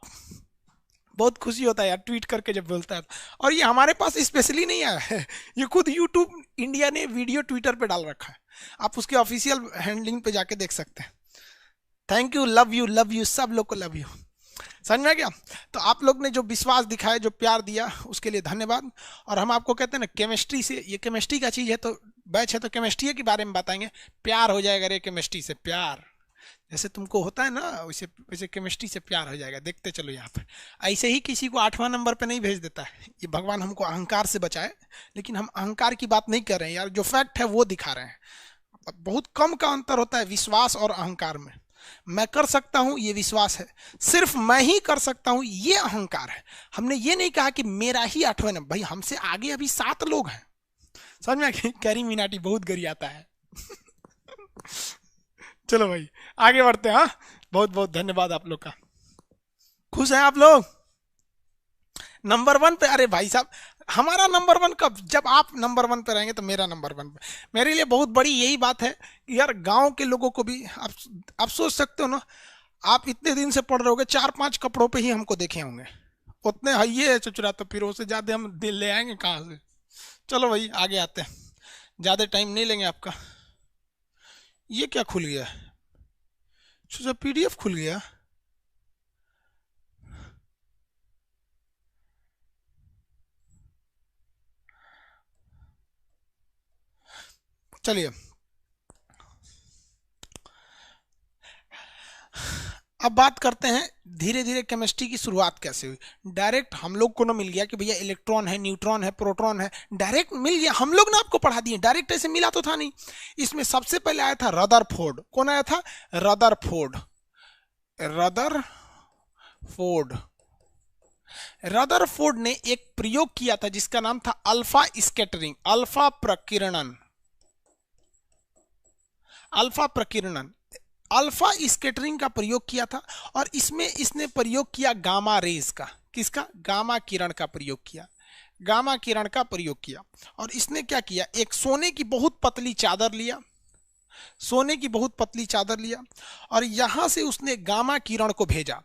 बहुत खुशी होता है यार ट्वीट करके जब बोलता है। और ये हमारे पास स्पेशली नहीं आया है, ये खुद यूट्यूब इंडिया ने वीडियो ट्विटर पे डाल रखा है। आप उसके ऑफिशियल हैंडलिंग पे जाके देख सकते हैं। थैंक यू, लव यू, सब लोग को लव यू। समझ में आ गया? तो आप लोग ने जो विश्वास दिखाया, जो प्यार दिया, उसके लिए धन्यवाद। और हम आपको कहते हैं ना, केमिस्ट्री से, ये केमिस्ट्री का चीज़ है तो बैच है तो केमिस्ट्री के बारे में बताएंगे। प्यार हो जाएगा रे केमिस्ट्री से, प्यार जैसे तुमको होता है ना, वैसे वैसे केमिस्ट्री से प्यार हो जाएगा। देखते चलो यहाँ पर ऐसे ही किसी को 8वां नंबर पे नहीं भेज देता है। ये भगवान हमको अहंकार से बचाए, लेकिन हम अहंकार की बात नहीं कर रहे हैं यार, जो फैक्ट है वो दिखा रहे हैं। बहुत कम का अंतर होता है विश्वास और अहंकार में। मैं कर सकता हूं ये विश्वास है, सिर्फ मैं ही कर सकता हूं ये अहंकार है। हमने ये नहीं कहा कि मेरा ही 8वां नंबर, भाई हमसे आगे अभी 7 लोग हैं। समझ में? कैरी मिनाटी बहुत गरियाता है। चलो भाई आगे बढ़ते हैं। हाँ, बहुत बहुत धन्यवाद आप लोग का। खुश हैं आप लोग? नंबर 1 पे, अरे भाई साहब हमारा नंबर 1 कब? जब आप नंबर 1 पे रहेंगे तो मेरा नंबर 1 पे। मेरे लिए बहुत बड़ी यही बात है कि यार गांव के लोगों को भी आप सोच सकते हो ना, आप इतने दिन से पढ़ रहे होगे, 4-5 कपड़ों पे ही हमको देखे होंगे, उतने है है चुचरा, तो फिर उससे ज़्यादा हम दिल ले आएंगे कहाँ से? चलो भाई आगे आते हैं, ज़्यादा टाइम नहीं लेंगे आपका। ये क्या खुल गया? अच्छा पीडीएफ खुल गया। चलिए अब बात करते हैं धीरे धीरे केमिस्ट्री की शुरुआत कैसे हुई। डायरेक्ट हम लोग को ना मिल गया कि भैया इलेक्ट्रॉन है, न्यूट्रॉन है, प्रोटॉन है, डायरेक्ट मिल गया। हम लोग ना आपको पढ़ा दिए, डायरेक्ट ऐसे मिला तो था नहीं। इसमें सबसे पहले आया था रदरफोर्ड। कौन आया था? रदरफोर्ड। रदरफोर्ड रदरफोर्ड ने एक प्रयोग किया था जिसका नाम था अल्फा स्कैटरिंग, अल्फा प्रकीर्णन। अल्फा प्रकीर्णन, अल्फा स्कैटरिंग का प्रयोग किया था। और इसमें इसने प्रयोग किया गामा रेज का। किसका? गामा किरण का प्रयोग किया, गामा किरण का प्रयोग किया। और इसने क्या किया, एक सोने की बहुत पतली चादर लिया, सोने की बहुत पतली चादर लिया, और यहां से उसने गामा किरण को भेजा।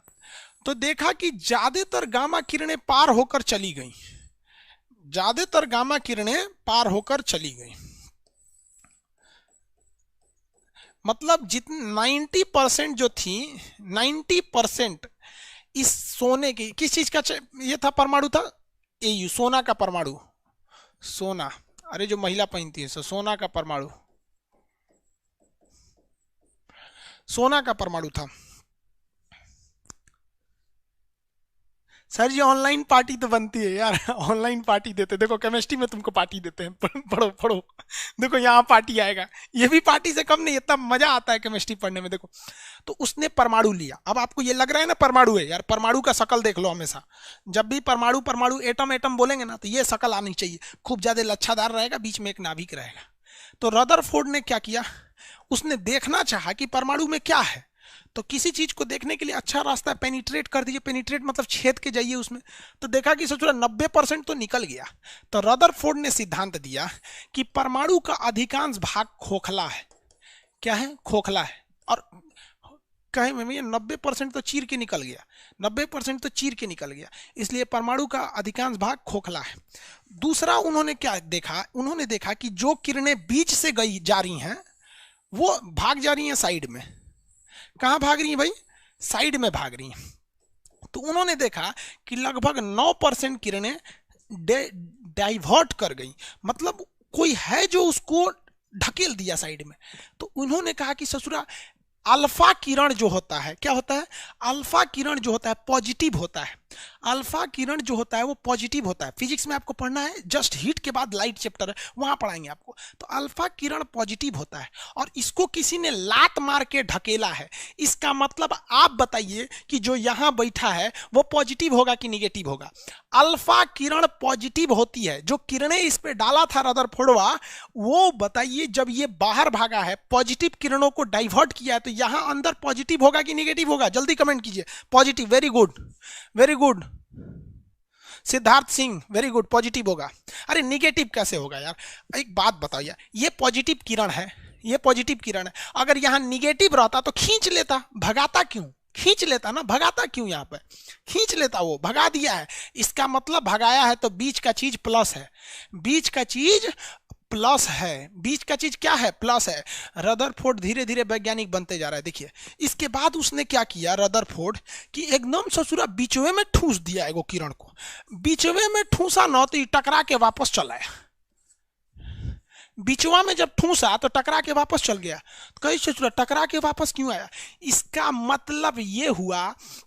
तो देखा कि ज्यादातर गामा किरणें पार होकर चली गई, ज्यादातर गामा किरणें पार होकर चली गई। मतलब जितनी 90% जो थी, 90% इस सोने की, किस चीज का ये था, परमाणु था, एयू, सोना का परमाणु, सोना, अरे जो महिला पहनती है सोना का परमाणु, सोना का परमाणु था। सर जी ऑनलाइन पार्टी तो बनती है यार। ऑनलाइन पार्टी देते, देखो केमिस्ट्री में तुमको पार्टी देते हैं। पढ़ो पढ़ो, देखो यहाँ पार्टी आएगा। ये भी पार्टी से कम नहीं, इतना मजा आता है केमिस्ट्री पढ़ने में। देखो, तो उसने परमाणु लिया। अब आपको ये लग रहा है ना परमाणु है यार, परमाणु का शकल देख लो हमेशा। जब भी परमाणु परमाणु एटम एटम बोलेंगे ना, तो ये शकल आनी चाहिए, खूब ज्यादा लच्छादार रहेगा, बीच में एक नाभिक रहेगा। तो रदरफोर्ड ने क्या किया, उसने देखना चाहा कि परमाणु में क्या है। तो किसी चीज को देखने के लिए अच्छा रास्ता है, पेनिट्रेट कर दीजिए। पेनिट्रेट मतलब छेद के जाइए उसमें। तो देखा कि सोच 90% तो निकल गया। तो रदरफोर्ड ने सिद्धांत दिया कि परमाणु का अधिकांश भाग खोखला है। क्या है? खोखला है। और कहे में 90% तो चीर के निकल गया, 90% तो चीर के निकल गया, इसलिए परमाणु का अधिकांश भाग खोखला है। दूसरा उन्होंने क्या देखा, उन्होंने देखा कि जो किरणें बीच से गई जा रही हैं वो भाग जा रही हैं साइड में। कहां भाग रही हैं भाई? साइड में भाग रही हैं। तो उन्होंने देखा कि लगभग 9% किरणें डाइवर्ट कर गई, मतलब कोई है जो उसको ढकेल दिया साइड में। तो उन्होंने कहा कि ससुरा अल्फा किरण जो होता है, क्या होता है? अल्फा किरण जो होता है पॉजिटिव होता है। अल्फा किरण जो होता है वो पॉजिटिव होता है। फिजिक्स में आपको पढ़ना है, जस्ट हीट के बाद लाइट चैप्टर है, वहां पढ़ाएंगे आपको। तो अल्फा किरण पॉजिटिव होता है और इसको किसी ने लात मार के ढकेला है। इसका मतलब आप बताइए कि जो यहां बैठा है वो पॉजिटिव होगा कि निगेटिव होगा? अल्फा किरण पॉजिटिव होती है। जो किरणें इस पे डाला था रदरफोर्डवा, वो बताइए जब ये बाहर भागा है, पॉजिटिव किरणों को डाइवर्ट किया है, तो यहां अंदर पॉजिटिव होगा कि निगेटिव होगा? जल्दी कमेंट कीजिए। Positive, very good, very good. Siddharth Singh, very good, positive होगा। अरे निगेटिव कैसे होगा यार? एक बात बताओ यार, ये पॉजिटिव किरण है, ये पॉजिटिव किरण है। अगर यहां निगेटिव रहता तो खींच लेता, भगाता क्यों? खींच लेता ना, भगाता क्यों? यहां पे खींच लेता, वो भगा दिया है। इसका मतलब भगाया है तो बीच का चीज प्लस है, बीच का चीज प्लस है, बीच का चीज क्या है? प्लस है। रदरफोर्ड धीरे धीरे वैज्ञानिक बनते जा रहा है। देखिए इसके बाद उसने क्या किया रदरफोर्ड, कि एकदम ससुरा बीचवे में ठूस दिया एगो किरण को। बीचवे में ठूसा न तो टकरा के वापस चला आया। बीचवा में जब ठूसा तो टकरा के वापस चल गया। कई ससुरा टकरा के वापस क्यों आया? इसका मतलब ये हुआ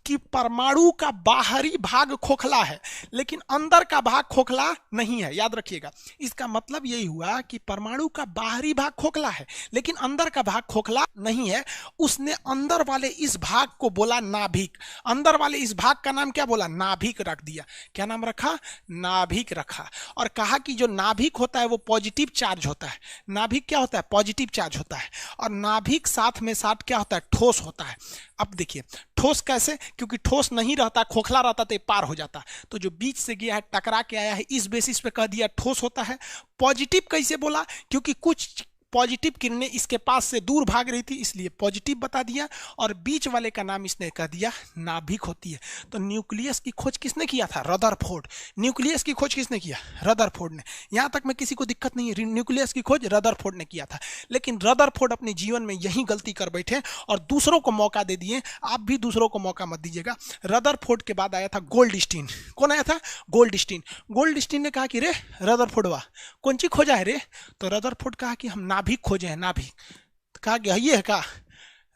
कि परमाणु का बाहरी भाग खोखला है लेकिन अंदर का भाग खोखला नहीं है। याद रखिएगा, इसका मतलब यही हुआ कि परमाणु का बाहरी भाग खोखला है लेकिन अंदर का भाग खोखला नहीं है। उसने अंदर वाले इस भाग को बोला नाभिक। अंदर वाले इस भाग का नाम क्या बोला? नाभिक रख दिया। क्या नाम रखा? नाभिक रखा। और कहा कि जो नाभिक होता है वो पॉजिटिव चार्ज होता है। नाभिक क्या होता है? पॉजिटिव चार्ज होता है। और नाभिक साथ में साथ क्या होता है? ठोस होता है। अब देखिए ठोस कैसे? क्योंकि ठोस नहीं रहता, खोखला रहता तो पार हो जाता। तो जो बीच से गया है, टकरा के आया है, इस बेसिस पे कह दिया ठोस होता है। पॉजिटिव कैसे बोला? क्योंकि कुछ पॉजिटिव किरणें इसके पास से दूर भाग रही थी इसलिए पॉजिटिव बता दिया। और बीच वाले का नाम इसने कह दिया नाभिक होती है। तो न्यूक्लियस की खोज किसने किया था? रदरफोर्ड। न्यूक्लियस की खोज किसने किया? रदरफोर्ड ने। यहां तक में किसी को दिक्कत नहीं है, न्यूक्लियस की खोज रदरफोर्ड ने किया था। लेकिन रदरफोर्ड अपने जीवन में यही गलती कर बैठे और दूसरों को मौका दे दिए। आप भी दूसरों को मौका मत दीजिएगा। रदरफोर्ड के बाद आया था गोल्डस्टीन। कौन आया था? गोल्डस्टीन। गोल्डस्टीन ने कहा कि रे रदरफोर्डवा कौन चीज खोजा है रे? तो रदरफोर्ड कहा कि हम नाभिक खोजे हैं, नाभिक। कहा कि ये है का?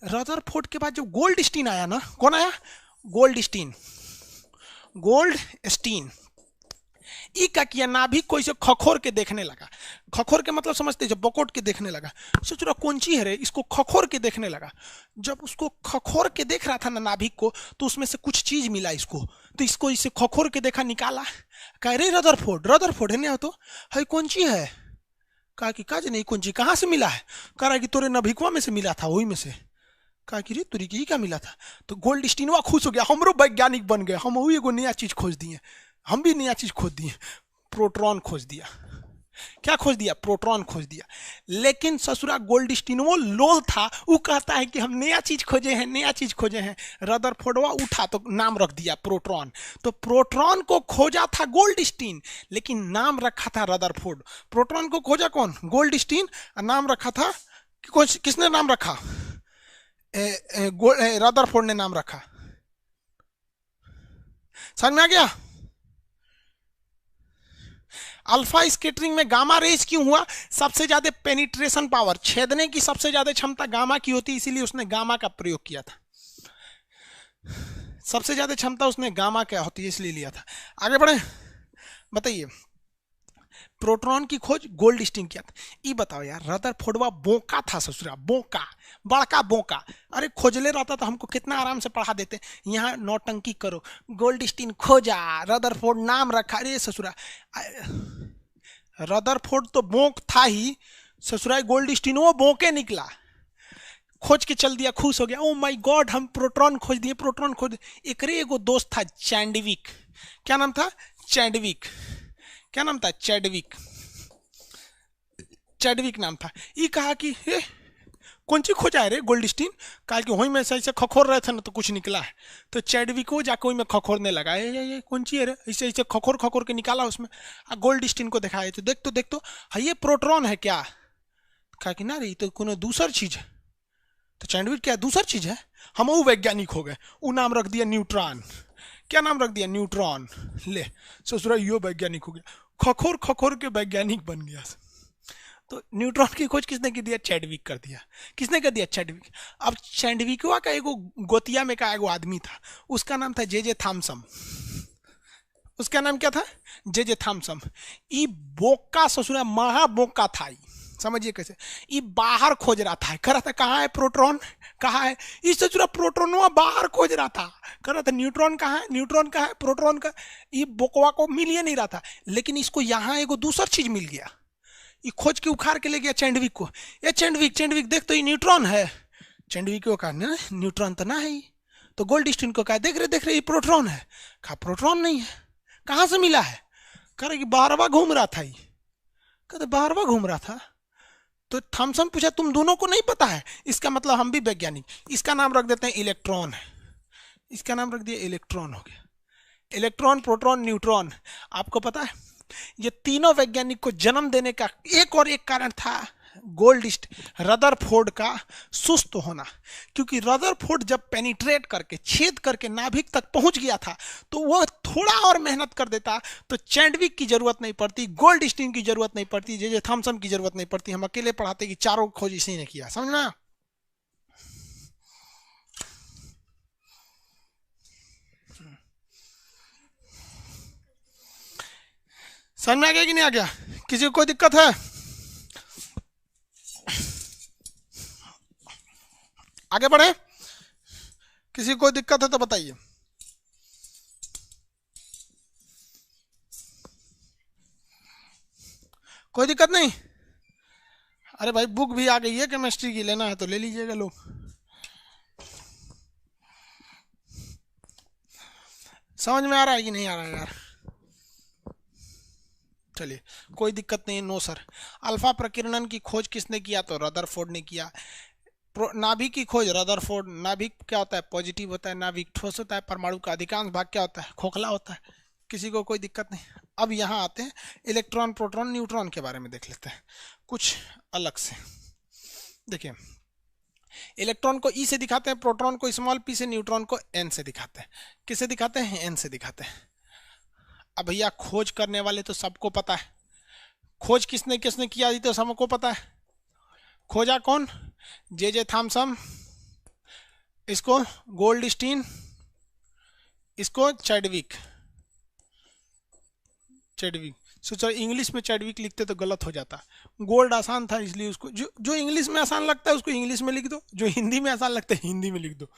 रदरफोर्ड के बाद जो गोल्डस्टीन आया ना, कौन आया? गोल्डस्टीन। गोल्डस्टीन ई का किया, नाभिक को इसे खखोर के देखने लगा। खखोर के मतलब समझते, जब बकोट के देखने लगा। सोच रहा कौन ची है रे, इसको खखोर के देखने लगा। जब उसको खखोर के देख रहा था ना नाभिक को, तो उसमें से कुछ चीज मिला इसको। तो इसको इसे खखोर के देखा, निकाला। कह रे रदरफोर्ड, रदरफोर्ड है ना, तो है कौन ची है? कहा कि काज नहीं कौन ची, कहाँ से मिला है? कह रहा कि तोरे नभिकवा में से मिला था, वही में से। कहा कि रे तुरी की क्या मिला था? तो गोल्डस्टीनवा खुश हो गया, हमरो वैज्ञानिक बन गए, हम वही एगो नया चीज खोज दिए। हम भी नया चीज खोज दिए, प्रोटॉन खोज दिया। क्या खोज दिया? प्रोटॉन खोज दिया। लेकिन ससुरा गोल्डस्टीन वो लोल था, वो कहता है कि हम नया चीज खोजे हैं, नया चीज खोजे हैं। रदरफोर्डवा उठा तो नाम रख दिया प्रोटॉन। तो प्रोटॉन को खोजा था गोल्डस्टीन लेकिन नाम रखा था रदरफोर्ड। प्रोटॉन को खोजा कौन? गोल्डस्टीन। नाम रखा था किसने नाम रखा? रदरफोर्ड ने नाम रखा। समझ में आ गया? अल्फा स्कैटरिंग में गामा रेज क्यों हुआ? सबसे ज्यादा पेनिट्रेशन पावर, छेदने की सबसे ज्यादा क्षमता गामा की होती है, इसीलिए उसने गामा का प्रयोग किया था। सबसे ज्यादा क्षमता उसने गामा क्या होती है इसलिए लिया था। आगे बढ़े, बताइए प्रोटॉन की खोज गोल्डस्टीन किया था। ये बताओ यार, रदरफोर्डवा बोका था ससुरा, बोका, बड़का बोका। अरे खोजले रहता तो हमको कितना आराम से पढ़ा देते। यहाँ नौटंकी करो, गोल्डस्टीन खोजा, रदरफोर्ड नाम रखा। अरे ससुरा, रदरफोर्ड तो बोक था ही ससुरा, गोल्डस्टीन वो बोके निकला, खोज के चल दिया, खुश हो गया, ओ माय गॉड हम प्रोटॉन खोज दिए, प्रोटॉन खोज दिए। एकरे एगो दोस्त था चैंडविक, क्या नाम था, चैंडविक, क्या नाम था, चैडविक, चैडविक नाम था। ये कहा कि हे कौन सी खोजा है रे गोल्डस्टीन, कहा कि वहीं में ऐसे खखोर रहे थे ना तो कुछ निकला है। तो चैडविक वो जाके वहीं में खखोरने लगा, ये कौन सी है रे, ऐसे ऐसे खखोर खखोर के निकाला उसमें, गोल्डस्टीन को दिखाया, तो देख तो हाँ ये प्रोटॉन है क्या, कहा कि ना रे तो कोनो दूसर चीज है। तो चैंडविक क्या दूसर चीज है, हम वो वैज्ञानिक हो गए, वो नाम रख दिया न्यूट्रॉन। क्या नाम रख दिया, न्यूट्रॉन। ले ससुरा यो वैज्ञानिक हो गया, खखोर खखोर के वैज्ञानिक बन गया। तो न्यूट्रॉन की खोज किसने की दिया, चैडविक कर दिया। किसने कर दिया, चैडविक। अब चैडविकवा का एगो गोतिया में का एगो आदमी था, उसका नाम था जे थॉमसन। उसका नाम क्या था, जे थॉमसन। ई बोका ससुरा महा बोका था, समझिए कैसे, ये बाहर खोज रहा था, कह रहा था कहाँ है प्रोटॉन, कहाँ है, इस ससुरा प्रोटॉन बाहर खोज रहा था, कह रहा था न्यूट्रॉन कहाँ है, न्यूट्रॉन कहाँ है, प्रोटॉन का, ये बोकवा को मिल ही नहीं रहा था। लेकिन इसको यहाँ एगो दूसर चीज मिल गया, ये खोज के उखाड़ के ले गया चैंडविक को, ये चैंडविक देख तो ये न्यूट्रॉन है। चैंडविक को कहा ना न्यूट्रॉन तो ना है, तो गोल्डस्टीन को कहा देख रहे ये प्रोटॉन है, कहा प्रोटॉन नहीं है, कहाँ से मिला है, कह रहे कि बारवा घूम रहा था, ये कहते बारवा घूम रहा था। तो थॉमसन पूछा तुम दोनों को नहीं पता है, इसका मतलब हम भी वैज्ञानिक, इसका नाम रख देते हैं इलेक्ट्रॉन है, इसका नाम रख दिया इलेक्ट्रॉन हो गया। Electron, proton, neutron. आपको पता है ये तीनों वैज्ञानिक को जन्म देने का एक और एक कारण था रदरफोर्ड का सुस्त होना। क्योंकि रदरफोर्ड जब पेनिट्रेट करके, छेद करके नाभिक तक पहुंच गया था, तो वो थोड़ा और मेहनत कर देता तो चैंडविक की जरूरत नहीं पड़ती, गोल्डस्टीन की जरूरत नहीं पड़ती, जे थॉमसन की जरूरत नहीं पड़ती। हम अकेले पढ़ाते कि चारों खोज इसी ने किया, समझ में आया? समझ में आ गया कि नहीं आ गया? किसी को कोई दिक्कत है? आगे बढ़े, किसी को कोई दिक्कत है तो बताइए। कोई दिक्कत नहीं? अरे भाई बुक भी आ गई है केमिस्ट्री की, लेना है तो ले लीजिएगा लोग। समझ में आ रहा है कि नहीं आ रहा है यार? चलिए कोई दिक्कत नहीं, नो सर। अल्फा प्रकीर्णन की खोज किसने किया, तो रदरफोर्ड ने किया। नाभिक की खोज रदरफोर्ड। नाभिक क्या होता है, पॉजिटिव होता है, नाभिक ठोस होता है, परमाणु का अधिकांश भाग क्या होता है, खोखला होता है। किसी को कोई दिक्कत नहीं? अब यहाँ आते हैं इलेक्ट्रॉन, प्रोटॉन, न्यूट्रॉन के बारे में देख लेते हैं कुछ अलग से। देखिए इलेक्ट्रॉन को ई से दिखाते हैं, प्रोटॉन को स्मॉल पी से, न्यूट्रॉन को एन से दिखाते हैं। किसे दिखाते हैं, एन से दिखाते हैं। अब भैया खोज करने वाले तो सबको पता है, खोज किसने किसने किया तो सबको पता है। खोजा कौन, जे थॉमसन, इसको गोल्डस्टीन, इसको चैडविक। सोचो इंग्लिश में चैडविक लिखते तो गलत हो जाता, गोल्ड आसान था इसलिए उसको, जो इंग्लिश में आसान लगता है उसको इंग्लिश में लिख दो, जो हिंदी में आसान लगता है हिंदी में लिख दो।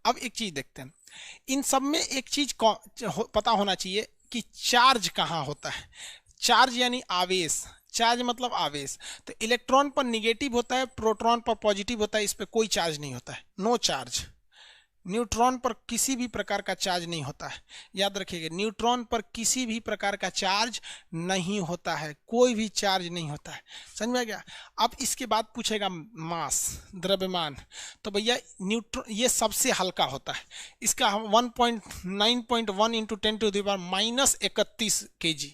अब एक चीज देखते हैं, इन सब में एक चीज पता होना चाहिए कि चार्ज कहाँ होता है। चार्ज यानी आवेश, चार्ज मतलब आवेश। तो इलेक्ट्रॉन पर निगेटिव होता है, प्रोटॉन पर पॉजिटिव होता है, इस पर कोई चार्ज नहीं होता है, नो चार्ज। न्यूट्रॉन पर किसी भी प्रकार का चार्ज नहीं होता है, याद रखिएगा, न्यूट्रॉन पर किसी भी प्रकार का चार्ज नहीं होता है, कोई भी चार्ज नहीं होता है। समझ में आ गया? अब इसके बाद पूछेगा मास, द्रव्यमान। तो भैया न्यूट्रॉन ये सबसे हल्का होता है, इसका 1.9.1 इंटू 10⁻31 kg।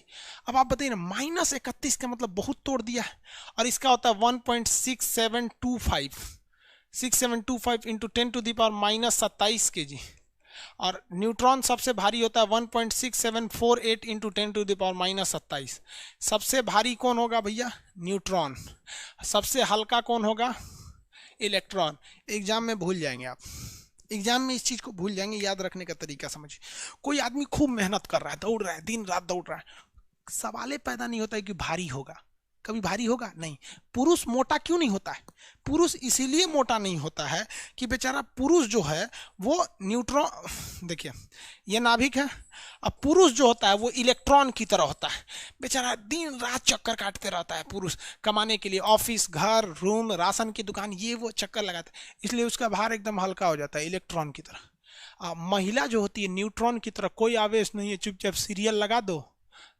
अब आप बताइए ना, -31 का मतलब बहुत तोड़ दिया है, और इसका होता है 1.6725 इंटू 10⁻27 kg। और न्यूट्रॉन सबसे भारी होता है 1.6748 इंटू 10⁻27। सबसे भारी कौन होगा भैया, न्यूट्रॉन। सबसे हल्का कौन होगा, इलेक्ट्रॉन। एग्जाम में भूल जाएंगे आप, एग्जाम में इस चीज को भूल जाएंगे, याद रखने का तरीका समझिए। कोई आदमी खूब मेहनत कर रहा है, दौड़ रहा है, दिन रात दौड़ रहा है, सवाल पैदा नहीं होता है कि भारी होगा, कभी भारी होगा नहीं। पुरुष मोटा क्यों नहीं होता है? पुरुष इसीलिए मोटा नहीं होता है कि बेचारा पुरुष जो है वो न्यूट्रॉन, देखिए ये नाभिक है, अब पुरुष जो होता है वो इलेक्ट्रॉन की तरह होता है, बेचारा दिन रात चक्कर काटते रहता है पुरुष, कमाने के लिए ऑफिस, घर, रूम, राशन की दुकान, ये वो चक्कर लगाता है, इसलिए उसका भार एकदम हल्का हो जाता है इलेक्ट्रॉन की तरह। महिला जो होती है न्यूट्रॉन की तरह, कोई आवेश नहीं है, चुपचाप सीरियल लगा दो,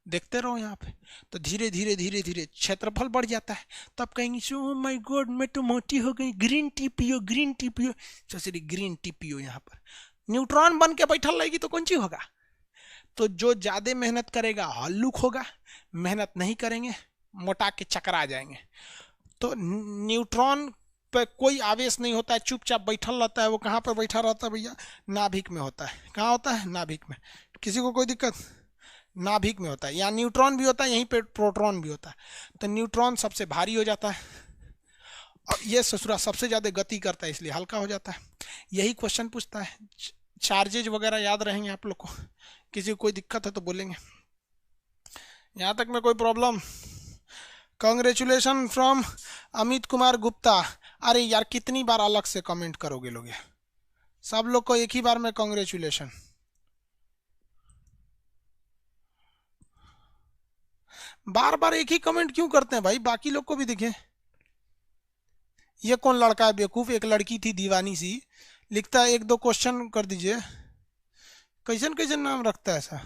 देखते रहो यहाँ पे, तो धीरे धीरे धीरे धीरे क्षेत्रफल बढ़ जाता है। तो आप कहेंगे ओ माय गॉड मैं तो मोटी हो गई, ग्रीन टी पियो, ग्रीन टी पियो, सोचिए ग्रीन टी पियो, यहाँ पर न्यूट्रॉन बन के बैठल रहेगी तो कौन चीज होगा? तो जो ज्यादा मेहनत करेगा हल्लुक होगा, मेहनत नहीं करेंगे मोटा के चकरा जाएंगे। तो न्यूट्रॉन पे कोई आवेश नहीं होता है, चुपचाप बैठल रहता है। वो कहाँ पर बैठा रहता है भैया? नाभिक में होता है। कहाँ होता है? नाभिक में। किसी को कोई दिक्कत? नाभिक में होता है। यहाँ न्यूट्रॉन भी होता है, यहीं पे प्रोटॉन भी होता है। तो न्यूट्रॉन सबसे भारी हो जाता है और ये ससुरा सबसे ज्यादा गति करता है, इसलिए हल्का हो जाता है। यही क्वेश्चन पूछता है। चार्जेज वगैरह याद रहेंगे आप लोग को, किसी को कोई दिक्कत है तो बोलेंगे। यहाँ तक में कोई problem? Congratulation from Amit Kumar Gupta. अरे यार कितनी बार अलग से कमेंट करोगे लोग? सब लोग को एक ही बार में कांग्रेचुलेशन। बार बार एक ही कमेंट क्यों करते हैं भाई? बाकी लोग को भी दिखे। ये कौन लड़का है बेवकूफ? एक लड़की थी दीवानी सी, लिखता है एक दो क्वेश्चन कर दीजिए। कैसन कैसन नाम रखता है ऐसा?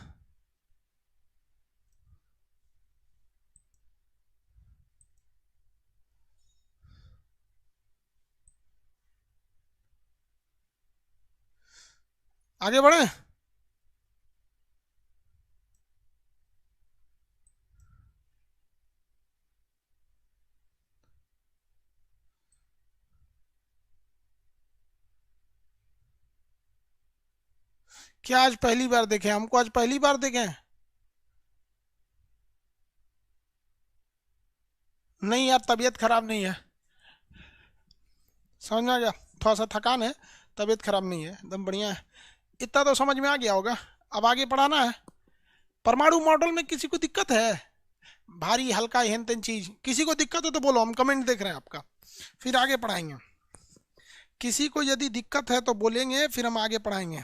आगे बढ़े। क्या आज पहली बार देखे? हमको आज पहली बार देखे। नहीं यार तबीयत खराब नहीं है, समझ में आ गया। थोड़ा सा थकान है, तबीयत खराब नहीं है, एकदम बढ़िया है। इतना तो समझ में आ गया होगा। अब आगे पढ़ाना है। परमाणु मॉडल में किसी को दिक्कत है? भारी हल्का हेन तेन चीज किसी को दिक्कत है तो बोलो, हम कमेंट देख रहे हैं आपका, फिर आगे पढ़ाएंगे। किसी को यदि दिक्कत है तो बोलेंगे, फिर हम आगे पढ़ाएंगे।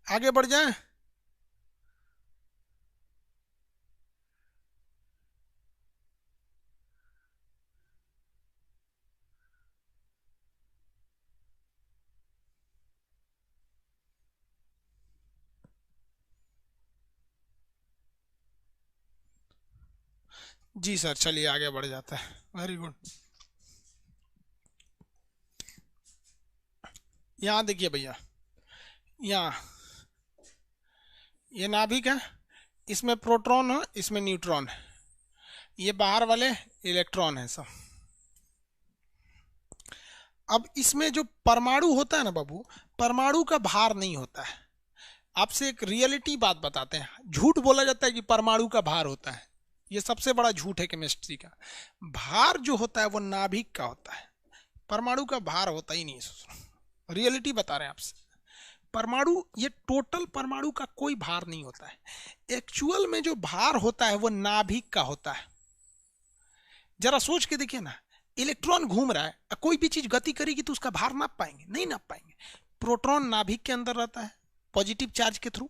आगे बढ़ जाए। जी सर, चलिए आगे बढ़ जाता है। Very good. यहाँ देखिए भैया, यहाँ ये नाभिक है, इसमें प्रोटॉन है, इसमें न्यूट्रॉन है, ये बाहर वाले इलेक्ट्रॉन है सब। अब इसमें जो परमाणु होता है ना बाबू, परमाणु का भार नहीं होता है। आपसे एक रियलिटी बात बताते हैं। झूठ बोला जाता है कि परमाणु का भार होता है, ये सबसे बड़ा झूठ है केमिस्ट्री का। भार जो होता है वो नाभिक का होता है, परमाणु का भार होता ही नहीं है। रियलिटी बता रहे हैं आपसे। परमाणु, ये टोटल परमाणु का कोई भार नहीं होता है। एक्चुअल में जो भार होता है वो नाभिक का होता है। जरा सोच के देखिए ना, इलेक्ट्रॉन घूम रहा है, कोई भी चीज गति करेगी तो उसका भार नाप पाएंगे? नहीं नाप पाएंगे। प्रोटॉन नाभिक के अंदर रहता है पॉजिटिव चार्ज के थ्रू,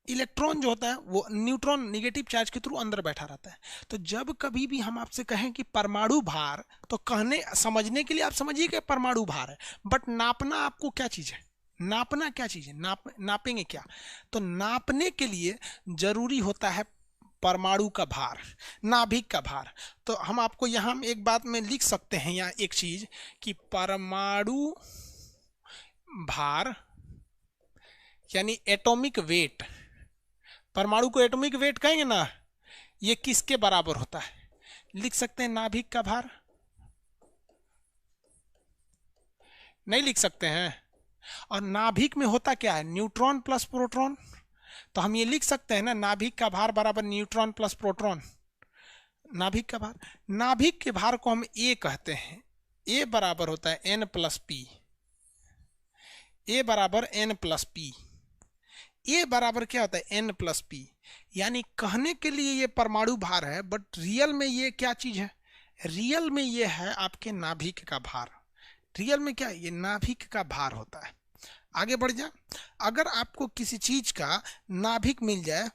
इलेक्ट्रॉन जो होता है वो न्यूट्रॉन निगेटिव चार्ज के थ्रू अंदर बैठा रहता है। तो जब कभी भी हम आपसे कहें कि परमाणु भार, तो कहने समझने के लिए आप समझिए कि परमाणु भार है, बट नापना आपको क्या चीज है? नापना क्या चीज है? नापेंगे क्या? तो नापने के लिए जरूरी होता है परमाणु का भार, नाभिक का भार। तो हम आपको यहाँ एक बात में लिख सकते हैं, यहाँ एक चीज कि परमाणु भार यानी एटॉमिक वेट, परमाणु को एटॉमिक वेट कहेंगे ना, ये किसके बराबर होता है? लिख सकते हैं नाभिक का भार? नहीं लिख सकते हैं। और नाभिक में होता क्या है? Neutron plus proton. तो हम ये लिख सकते हैं ना, नाभिक का भार बराबर न्यूट्रॉन प्लस प्रोटॉन। नाभिक का भार, नाभिक के भार को हम ए कहते हैं। ए बराबर होता है एन प्लस पी। ए बराबर एन प्लस पी। ए बराबर क्या होता है, एन प्लस पी। यानी कहने के लिए ये परमाणु भार है, बट रियल में ये क्या चीज है, रियल में ये है आपके नाभिक का भार। रियल में क्या है, ये नाभिक का भार होता है। आगे बढ़ जाए, अगर आपको किसी चीज का नाभिक मिल जाए,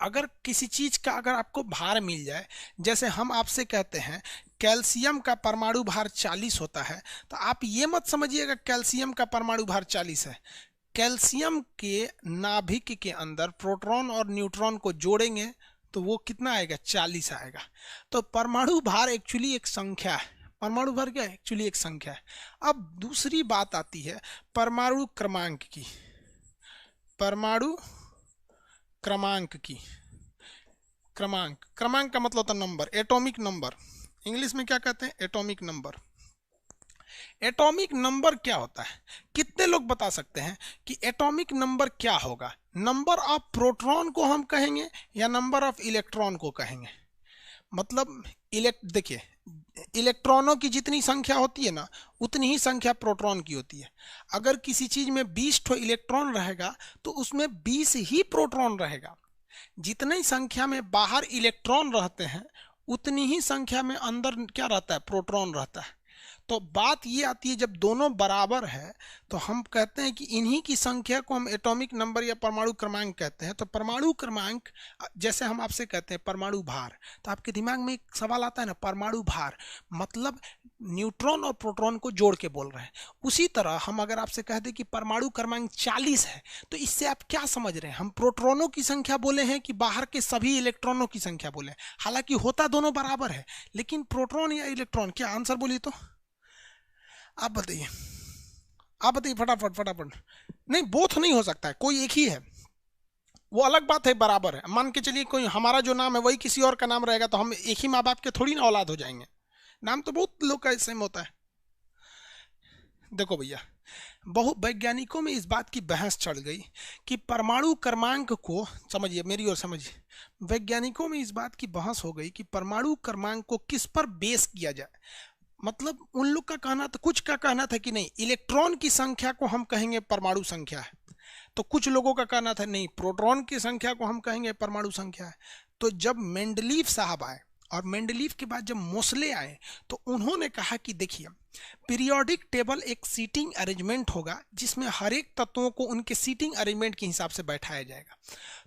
अगर किसी चीज का अगर आपको भार मिल जाए, जैसे हम आपसे कहते हैं कैल्शियम का परमाणु भार 40 होता है, तो आप ये मत समझिएगा कैल्शियम का परमाणु भार 40 है। कैल्शियम के नाभिक के अंदर प्रोटॉन और न्यूट्रॉन को जोड़ेंगे तो वो कितना आएगा, 40 आएगा। तो परमाणु भार एक्चुअली एक संख्या है। परमाणु भार क्या है, एक्चुअली एक संख्या है। अब दूसरी बात आती है परमाणु क्रमांक की। परमाणु क्रमांक की, क्रमांक, क्रमांक का मतलब होता है नंबर, एटॉमिक नंबर। इंग्लिश में क्या कहते हैं, एटॉमिक नंबर। एटॉमिक नंबर क्या होता है, कितने लोग बता सकते हैं कि एटॉमिक नंबर क्या होगा? नंबर ऑफ प्रोटॉन को हम कहेंगे या नंबर ऑफ इलेक्ट्रॉन को कहेंगे? मतलब देखिए, इलेक्ट्रॉनों की जितनी संख्या होती है ना, उतनी ही संख्या प्रोटॉन की होती है। अगर किसी चीज में 20 ठो इलेक्ट्रॉन रहेगा तो उसमें 20 ही प्रोटॉन रहेगा। जितनी संख्या में बाहर इलेक्ट्रॉन रहते हैं उतनी ही संख्या में अंदर क्या रहता है, प्रोटॉन रहता है। तो बात ये आती है जब दोनों बराबर है तो हम कहते हैं कि इन्हीं की संख्या को हम एटॉमिक नंबर या परमाणु क्रमांक कहते हैं। तो परमाणु क्रमांक, जैसे हम आपसे कहते हैं परमाणु भार, तो आपके दिमाग में एक सवाल आता है ना, परमाणु भार मतलब न्यूट्रॉन और प्रोटॉन को जोड़ के बोल रहे हैं। उसी तरह हम अगर आपसे कह दें कि परमाणु क्रमांक 40 है, तो इससे आप क्या समझ रहे हैं, हम प्रोटॉनों की संख्या बोले हैं कि बाहर के सभी इलेक्ट्रॉनों की संख्या बोले? हालांकि होता दोनों बराबर है, लेकिन प्रोटॉन या इलेक्ट्रॉन, क्या आंसर बोलिए तो आप बताइए, आप बताइए फटाफट फटाफट। नहीं, बोथ नहीं हो सकता है, कोई एक ही है। वो अलग बात है, बराबर है। मान के चलिए कोई हमारा जो नाम है वही किसी और का नाम रहेगा तो हम एक ही माँ बाप के थोड़ी ना औलाद हो जाएंगे। नाम तो बहुत लोग का सेम होता है। देखो भैया, बहुत वैज्ञानिकों में इस बात की बहस चढ़ गई कि परमाणु क्रमांक को, समझिए मेरी ओर समझिए, वैज्ञानिकों में इस बात की बहस हो गई कि परमाणु क्रमांक को किस पर बेस किया जाए। मतलब उन लोग का कहना था, कुछ का कहना था कि नहीं इलेक्ट्रॉन की संख्या को हम कहेंगे परमाणु संख्या है, तो कुछ लोगों का कहना था नहीं प्रोटॉन की संख्या को हम कहेंगे परमाणु संख्या है। तो जब मेंडलीव साहब आए और मेंडलीव के बाद जब मोसले आए तो उन्होंने कहा कि देखिए, पीरियोडिक टेबल एक सीटिंग अरेंजमेंट होगा जिसमें हर एक तत्वों को उनके सीटिंग अरेंजमेंट के हिसाब से बैठाया जाएगा।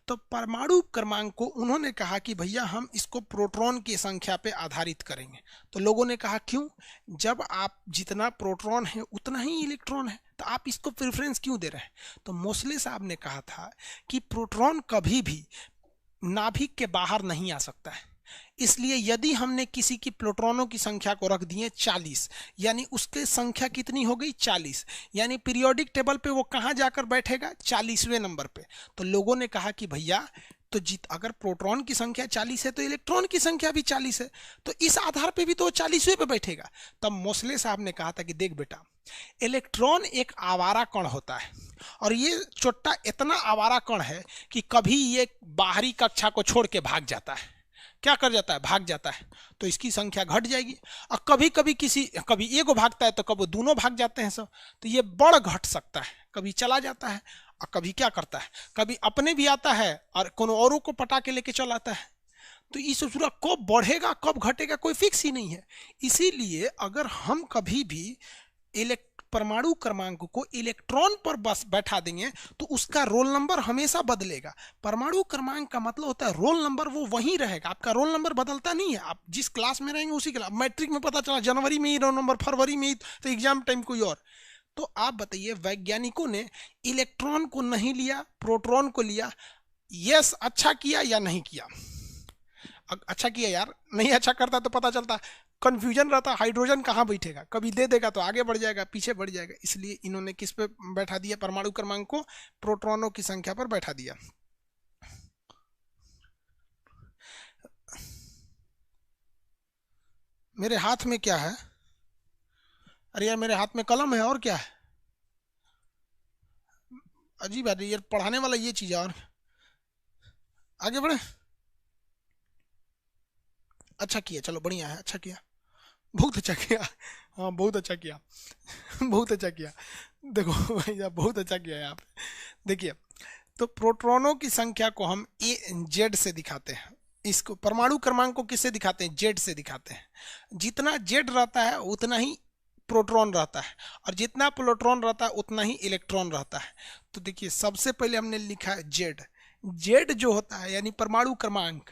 तो परमाणु क्रमांक को उन्होंने कहा कि भैया हम इसको प्रोटॉन की संख्या पे आधारित करेंगे। तो लोगों ने कहा क्यों, जब आप जितना प्रोटॉन है उतना ही इलेक्ट्रॉन है, तो आप इसको प्रेफरेंस क्यों दे रहे हैं? तो मोसले साहब ने कहा था कि प्रोटॉन कभी भी नाभिक के बाहर नहीं आ सकता है, इसलिए यदि हमने किसी की प्रोटॉनों की संख्या को रख दिए 40, यानी उसकी संख्या कितनी हो गई 40, यानी पीरियोडिक टेबल पे वो कहाँ जाकर बैठेगा, 40वें नंबर पे। तो लोगों ने कहा कि भैया तो अगर प्रोटॉन की संख्या 40 है तो इलेक्ट्रॉन की संख्या भी 40 है, तो इस आधार पे भी तो 40वें पे बैठेगा। तब मोसले साहब ने कहा था कि देख बेटा, इलेक्ट्रॉन एक आवारा कण होता है और ये चोट्टा इतना आवारा कण है कि कभी ये बाहरी कक्षा को छोड़ के भाग जाता है। क्या कर जाता है, भाग जाता है, तो इसकी संख्या घट जाएगी। और कभी कभी कभी एगो भागता है तो कभी दोनों भाग जाते हैं सब, तो ये बढ़ घट सकता है, कभी चला जाता है और कभी क्या करता है, कभी अपने भी आता है और कोनो औरों को पटा के लेके चल आता है। तो इस पूरा कब बढ़ेगा कब घटेगा कोई फिक्स ही नहीं है। इसीलिए अगर हम कभी भी परमाणु क्रमांक को इलेक्ट्रॉन पर बस बैठा देंगे तो उसका रोल नंबर हमेशा बदलेगा। परमाणु क्रमांक का मतलब होता है रोल नंबर वो वहीं रहेगा, आपका रोल नंबर बदलता नहीं है। आप जिस क्लास में रहेंगे उसी क्लास, मैट्रिक में पता चला जनवरी में ही रोल नंबर, फरवरी में ही तो एग्जाम टाइम कोई और। तो आप बताइए, वैज्ञानिकों ने इलेक्ट्रॉन को नहीं लिया, प्रोटॉन को लिया। यस, अच्छा किया या नहीं किया? अच्छा किया यार, नहीं अच्छा करता तो पता चलता कंफ्यूजन रहता, हाइड्रोजन कहाँ बैठेगा, कभी दे देगा तो आगे बढ़ जाएगा, पीछे बढ़ जाएगा। इसलिए इन्होंने किस पे बैठा दिया, परमाणु क्रमांक को प्रोटॉनों की संख्या पर बैठा दिया। मेरे हाथ में क्या है? अरे यार मेरे हाथ में कलम है, और क्या है? अजीब है ये पढ़ाने वाला ये चीज है। और आगे बढ़े। अच्छा किया, चलो बढ़िया है, अच्छा किया, बहुत अच्छा किया। हाँ बहुत अच्छा किया। बहुत अच्छा किया। देखो भैया बहुत अच्छा किया यहाँ पे। देखिए, तो प्रोटॉनों की संख्या को हम ए जेड से दिखाते हैं। इसको परमाणु क्रमांक को किससे दिखाते हैं? जेड से दिखाते हैं। जितना जेड रहता है उतना ही प्रोटॉन रहता है, और जितना प्रोटॉन रहता है उतना ही इलेक्ट्रॉन रहता है। तो देखिए सबसे पहले हमने लिखा है जेड। जेड जो होता है यानी परमाणु क्रमांक।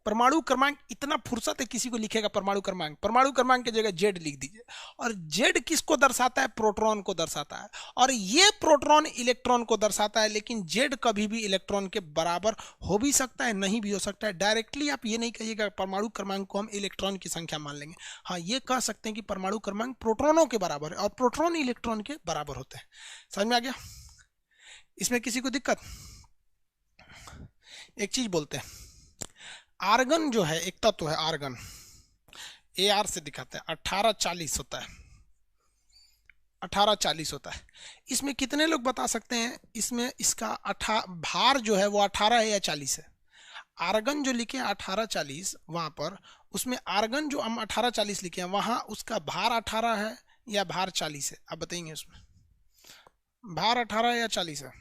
परमाणु क्रमांक, इतना फुर्सत है किसी को लिखेगा परमाणु क्रमांक? परमाणु क्रमांक की जगह जेड लिख दीजिए। और जेड किसको दर्शाता है? प्रोटॉन को दर्शाता है। और ये प्रोटॉन इलेक्ट्रॉन को दर्शाता है, लेकिन जेड कभी भी इलेक्ट्रॉन के बराबर हो भी सकता है, नहीं भी हो सकता है। डायरेक्टली आप ये नहीं कहिएगा परमाणु क्रमांक को हम इलेक्ट्रॉन की संख्या मान लेंगे। हाँ ये कह सकते हैं कि परमाणु क्रमांक प्रोटॉनों के बराबर है और प्रोटॉन इलेक्ट्रॉन के बराबर होते हैं। समझ में आ गया? इसमें किसी को दिक्कत? एक चीज बोलते हैं, आर्गन जो है एक तत्व है, आर्गन ए आर से दिखाते हैं, 1840 होता है। 1840 होता है। इसमें कितने लोग बता सकते हैं इसमें इसका भार जो है वो 18 है या 40 है? आर्गन जो लिखे 1840 वहां पर, उसमें आर्गन जो हम 1840 लिखे हैं वहां उसका भार 18 है या भार 40 है? आप बताएंगे उसमें भार 18 या 40 है?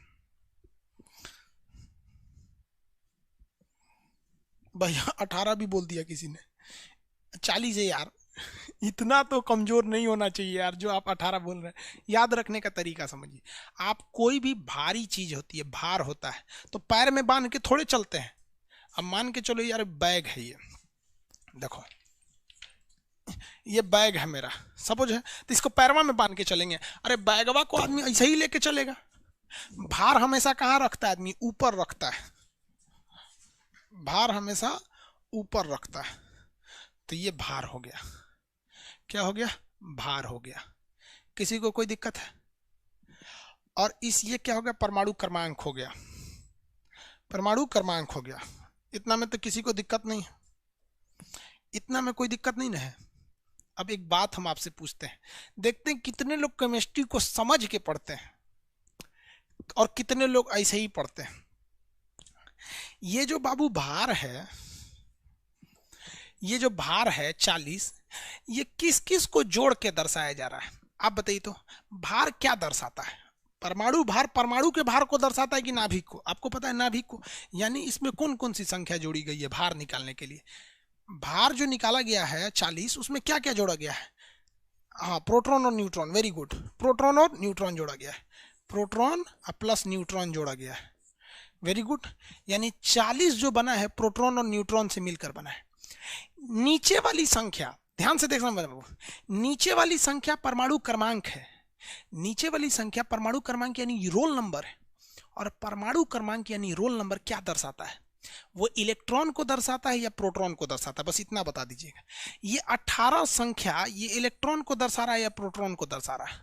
भैया 18 भी बोल दिया किसी ने, 40 है यार। इतना तो कमजोर नहीं होना चाहिए यार जो आप 18 बोल रहे हैं। याद रखने का तरीका समझिए। आप कोई भी भारी चीज होती है, भार होता है, तो पैर में बांध के थोड़े चलते हैं। अब मान के चलो यार बैग है ये, देखो ये बैग है मेरा सपोज है, तो इसको पैरवा में बांध के चलेंगे? अरे बैगवा को आदमी ऐसे ही लेके चलेगा? भार हमेशा कहाँ रखता है आदमी? ऊपर रखता है। भार हमेशा ऊपर रखता है। तो ये भार हो गया। क्या हो गया? भार हो गया। किसी को कोई दिक्कत है? और इस ये क्या हो गया? परमाणु क्रमांक हो गया। परमाणु क्रमांक हो गया। इतना में तो किसी को दिक्कत नहीं है, इतना में कोई दिक्कत नहीं ना है। अब एक बात हम आपसे पूछते हैं, देखते हैं कितने लोग केमिस्ट्री को समझ के पढ़ते हैं और कितने लोग ऐसे ही पढ़ते हैं। ये जो बाबू भार है, ये जो भार है 40, ये किस किस को जोड़ के दर्शाया जा रहा है? आप बताइए तो। भार क्या दर्शाता है? परमाणु भार परमाणु के भार को दर्शाता है कि नाभिक को? आपको पता है नाभिक को। यानी इसमें कौन कौन सी संख्या जोड़ी गई है भार निकालने के लिए? भार जो निकाला गया है 40, उसमें क्या क्या जोड़ा गया है? हाँ प्रोटॉन और न्यूट्रॉन, वेरी गुड। प्रोटॉन और न्यूट्रॉन जोड़ा गया है। प्रोटॉन प्लस न्यूट्रॉन जोड़ा गया है, वेरी गुड। यानी 40 जो बना है प्रोटॉन और न्यूट्रॉन से मिलकर बना है। नीचे वाली संख्या ध्यान से देखना बाबू, नीचे वाली संख्या परमाणु क्रमांक है। नीचे वाली संख्या परमाणु क्रमांक यानी रोल नंबर है। और परमाणु क्रमांक यानी रोल नंबर क्या दर्शाता है? वो इलेक्ट्रॉन को दर्शाता है या प्रोटॉन को दर्शाता है? बस इतना बता दीजिएगा। ये 18 संख्या ये इलेक्ट्रॉन को दर्शा रहा है या प्रोटॉन को दर्शा रहा है?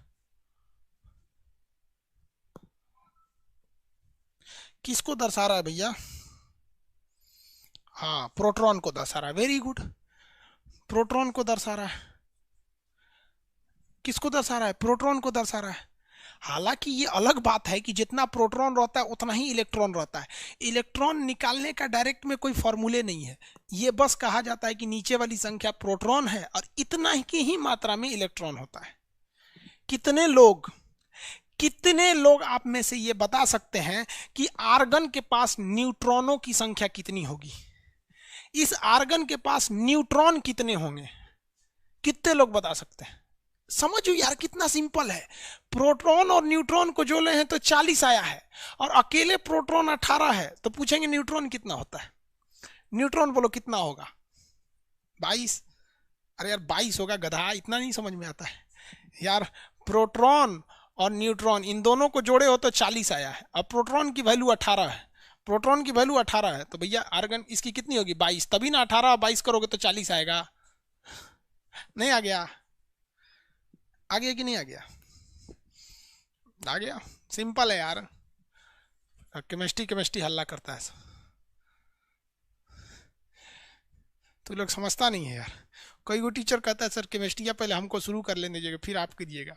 किसको दर्शा रहा है भैया? हाँ प्रोटॉन को दर्शा रहा है, वेरी गुड। प्रोटॉन को दर्शा रहा है। किसको दर्शा रहा है? प्रोटॉन को दर्शा रहा है। हालांकि ये अलग बात है कि जितना प्रोटॉन रहता है उतना ही इलेक्ट्रॉन रहता है। इलेक्ट्रॉन निकालने का डायरेक्ट में कोई फॉर्मूले नहीं है। ये बस कहा जाता है कि नीचे वाली संख्या प्रोटॉन है और इतना की ही मात्रा में इलेक्ट्रॉन होता है। कितने लोग आप में से ये बता सकते हैं कि आर्गन के पास न्यूट्रॉनों की संख्या कितनी होगी? इस आर्गन के पास न्यूट्रॉन कितने होंगे? कितने लोग बता सकते हैं? समझो यार कितना सिंपल है। प्रोटॉन और न्यूट्रॉन को जोड़े हैं तो 40 आया है, और अकेले प्रोटॉन 18 है, तो पूछेंगे न्यूट्रॉन कितना होता है? न्यूट्रॉन बोलो कितना होगा? 22। अरे यार 22 होगा गधा, इतना नहीं समझ में आता है यार। प्रोटॉन और न्यूट्रॉन इन दोनों को जोड़े हो तो 40 आया है। अब प्रोटॉन की वैल्यू 18 है, प्रोटॉन की वैल्यू 18 है, तो भैया आर्गन इसकी कितनी होगी? 22। तभी ना 18 और 22 करोगे तो 40 आएगा। नहीं आ गया? आ गया कि नहीं आ गया? आ गया। सिंपल है यार। केमिस्ट्री हल्ला करता है तो लोग समझता नहीं है यार। कोई वो टीचर कहता है सर केमिस्ट्री पहले हमको शुरू कर लेने दीजिएगा फिर आप कीजिएगा।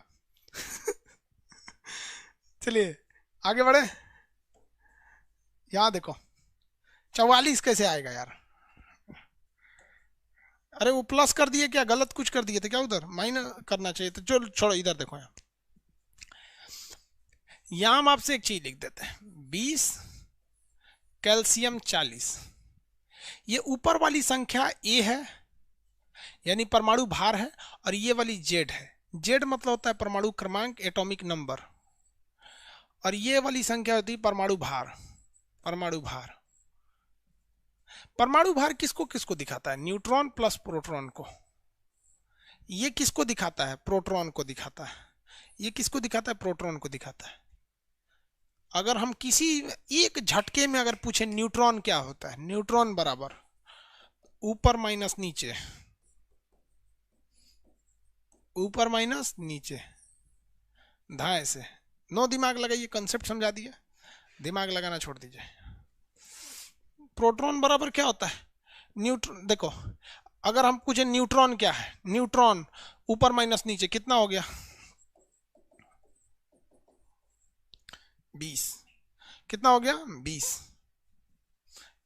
चलिए आगे बढ़े, यहाँ देखो 44 कैसे आएगा यार? अरे वो प्लस कर दिए क्या? गलत कुछ कर दिए थे क्या? उधर माइनस करना चाहिए था। चलो छोड़ो, इधर देखो यहाँ। यहाँ हम आपसे एक चीज लिख देते हैं, 20 कैल्शियम 40। ये ऊपर वाली संख्या ए है यानी परमाणु भार है, और ये वाली जेड है। जेड मतलब होता है परमाणु क्रमांक, एटॉमिक नंबर, और ये वाली संख्या होती है परमाणु भार। परमाणु भार, परमाणु भार किसको किसको दिखाता है? न्यूट्रॉन प्लस प्रोटॉन को। ये किसको दिखाता है? प्रोटॉन को दिखाता है। ये किसको दिखाता है? प्रोटॉन को दिखाता है। अगर हम किसी एक झटके में अगर पूछे न्यूट्रॉन क्या होता है, न्यूट्रॉन बराबर ऊपर माइनस नीचे, ऊपर माइनस नीचे, धाए से। नो दिमाग लगाइए, कंसेप्ट समझा दिया, दिमाग लगाना छोड़ दीजिए। प्रोटॉन बराबर क्या होता है? न्यूट्रॉन। देखो अगर हम पूछे न्यूट्रॉन क्या है, न्यूट्रॉन ऊपर माइनस नीचे कितना हो गया? 20। कितना हो गया? 20।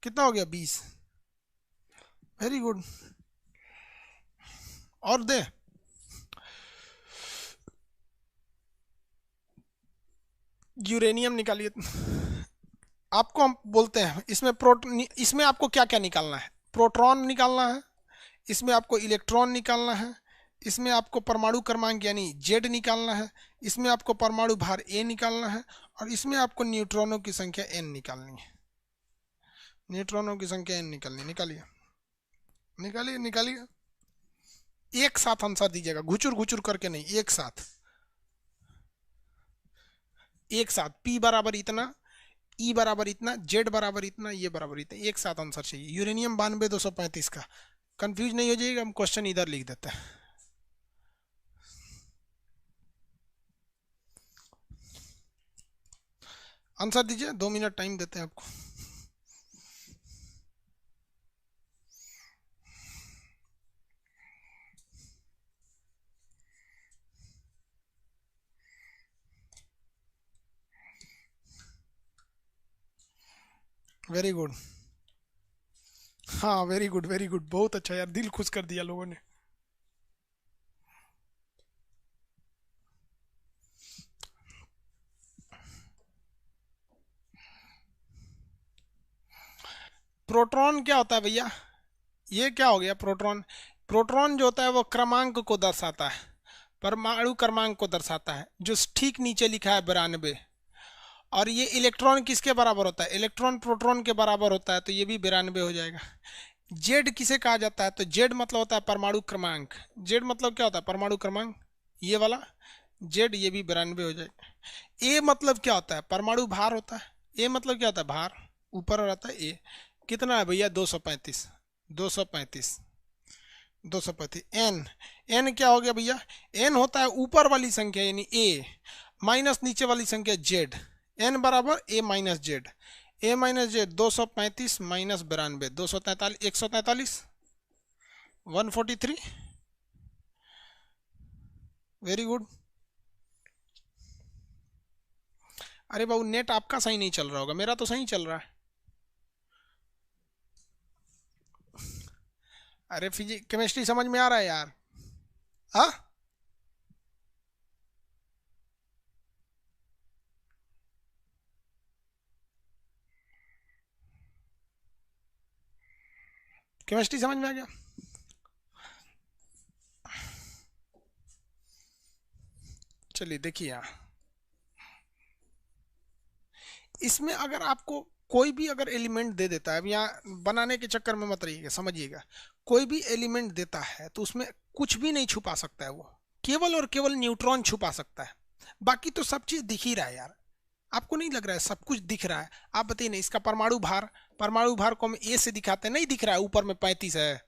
कितना हो गया? 20। Very good. और दे, यूरेनियम निकालिए। आपको हम बोलते हैं इसमें इसमें आपको क्या क्या निकालना है? प्रोटॉन निकालना है, इसमें आपको इलेक्ट्रॉन निकालना है, इसमें आपको परमाणु क्रमांक यानी जेड निकालना है, इसमें आपको परमाणु भार ए निकालना है, और इसमें आपको न्यूट्रॉनों की संख्या एन निकालनी है। न्यूट्रॉनों की संख्या एन निकालनी। निकालिए निकालिए निकालिए, एक साथ आंसर दीजिएगा, घुचुर घुचुर करके नहीं, एक साथ। एक साथ पी बराबर इतना, ई बराबर इतना, जेड बराबर इतना, ये बराबर इतना, एक साथ आंसर चाहिए। यूरेनियम 92,235 का। कंफ्यूज नहीं हो जाइएगा, हम क्वेश्चन इधर लिख देते हैं। आंसर दीजिए, 2 मिनट टाइम देते हैं आपको। वेरी गुड, हाँ वेरी गुड वेरी गुड, बहुत अच्छा यार, दिल खुश कर दिया लोगों ने। प्रोटॉन क्या होता है भैया? ये क्या हो गया प्रोटॉन? प्रोटॉन जो होता है वो क्रमांक को दर्शाता है, परमाणु क्रमांक को दर्शाता है, जो ठीक नीचे लिखा है 92। और ये इलेक्ट्रॉन किसके बराबर होता है? इलेक्ट्रॉन प्रोटॉन के बराबर होता है, तो ये भी 92 हो जाएगा। जेड किसे कहा जाता है? तो जेड मतलब होता है परमाणु क्रमांक। जेड मतलब क्या होता है? परमाणु क्रमांक, ये वाला जेड, ये भी 92 हो जाएगा। ए मतलब क्या होता है? परमाणु भार होता है। ए मतलब क्या होता है? भार, ऊपर रहता है ए। कितना है भैया? 235। 235, 235। एन, एन क्या हो गया भैया? एन होता है ऊपर वाली संख्या यानी ए, माइनस नीचे वाली संख्या जेड। एन बराबर A minus Z. A minus Z 235 minus 92, 243, 143, 143। Very good. अरे बाबू नेट आपका सही नहीं चल रहा होगा, मेरा तो सही चल रहा है। अरे फिजिक्स केमिस्ट्री समझ में आ रहा है यार? हाँ, केमिस्ट्री समझ में आ गया? चलिए देखिए यहाँ, इसमें अगर आपको कोई भी अगर एलिमेंट दे देता है, अब यहाँ बनाने के चक्कर में मत रहिएगा, समझिएगा। कोई भी एलिमेंट देता है तो उसमें कुछ भी नहीं छुपा सकता है वो, केवल और केवल न्यूट्रॉन छुपा सकता है। बाकी तो सब चीज दिख ही रहा है यार, आपको नहीं लग रहा है सब कुछ दिख रहा है? आप बताइए ना, इसका परमाणु भार, परमाणु भार को हम ए से दिखाते हैं, नहीं दिख रहा है? ऊपर में 35 है।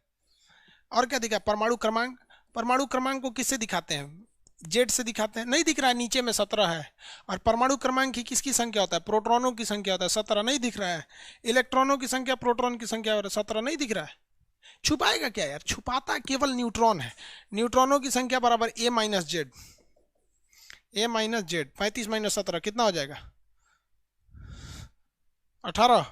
और क्या दिखा? परमाणु क्रमांक, परमाणु क्रमांक को किससे दिखाते हैं? जेड से दिखाते हैं, नहीं दिख रहा है? नीचे में 17 है। और परमाणु क्रमांक की किसकी संख्या होता है? प्रोटॉनों की संख्या होता है, 17, नहीं दिख रहा है? इलेक्ट्रॉनों की संख्या, प्रोटॉन की संख्या 17, नहीं दिख रहा है? छुपाएगा क्या यार? छुपाता केवल न्यूट्रॉन है। न्यूट्रॉनों की संख्या बराबर A minus Z. A minus Z, 35 minus 17 कितना हो जाएगा? 18।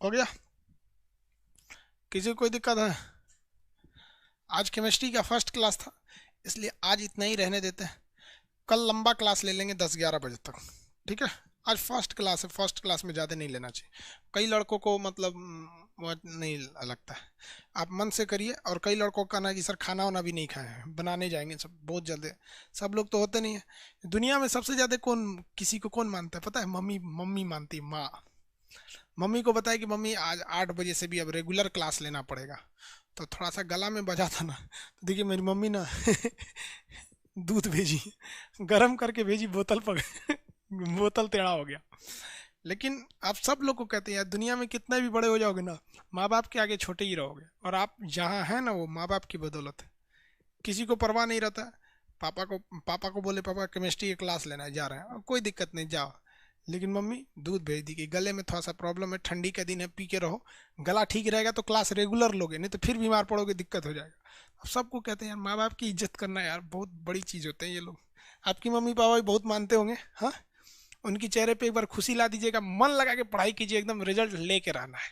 हो गया? किसी को कोई दिक्कत है? आज केमिस्ट्री का फर्स्ट क्लास था, इसलिए आज इतना ही रहने देते हैं। कल लंबा क्लास ले लेंगे 10-11 बजे तक, ठीक है? आज फर्स्ट क्लास है, फर्स्ट क्लास में ज़्यादा नहीं लेना चाहिए। कई लड़कों को मतलब वो नहीं लगता है। आप मन से करिए। और कई लड़कों का ना कि सर खाना वाना भी नहीं खाए हैं, बनाने जाएंगे सब बहुत जल्दी। सब लोग तो होते नहीं है। दुनिया में सबसे ज़्यादा कौन किसी को कौन मानता है पता है? मम्मी। मम्मी मानती है, माँ। मम्मी को बताया कि मम्मी आज 8 बजे से भी अब रेगुलर क्लास लेना पड़ेगा। तो थोड़ा सा गला में बजा था ना, तो देखिए मेरी मम्मी ना दूध भेजी, गर्म करके भेजी, बोतल पकड़ बोतल टेढ़ा हो गया। लेकिन आप सब लोग को कहते हैं यार, दुनिया में कितने भी बड़े हो जाओगे ना, माँ बाप के आगे छोटे ही रहोगे। और आप जहाँ हैं ना, वो माँ बाप की बदौलत है। किसी को परवाह नहीं रहता। पापा को बोले पापा केमिस्ट्री की क्लास लेना है, जा रहे हैं, कोई दिक्कत नहीं, जाओ। लेकिन मम्मी दूध भेज दी कि गले में थोड़ा सा प्रॉब्लम है, ठंडी का दिन है, पी के रहो। गला ठीक रहेगा तो क्लास रेगुलर लोगे, नहीं तो फिर बीमार पड़ोगे, दिक्कत हो जाएगा। अब सबको कहते हैं यार, माँ बाप की इज्जत करना यार बहुत बड़ी चीज़ होते हैं ये लोग। आपकी मम्मी पापा भी बहुत मानते होंगे, हाँ? उनकी चेहरे पे एक बार खुशी ला दीजिएगा, मन लगा के पढ़ाई कीजिए, एकदम रिजल्ट लेके रहना है।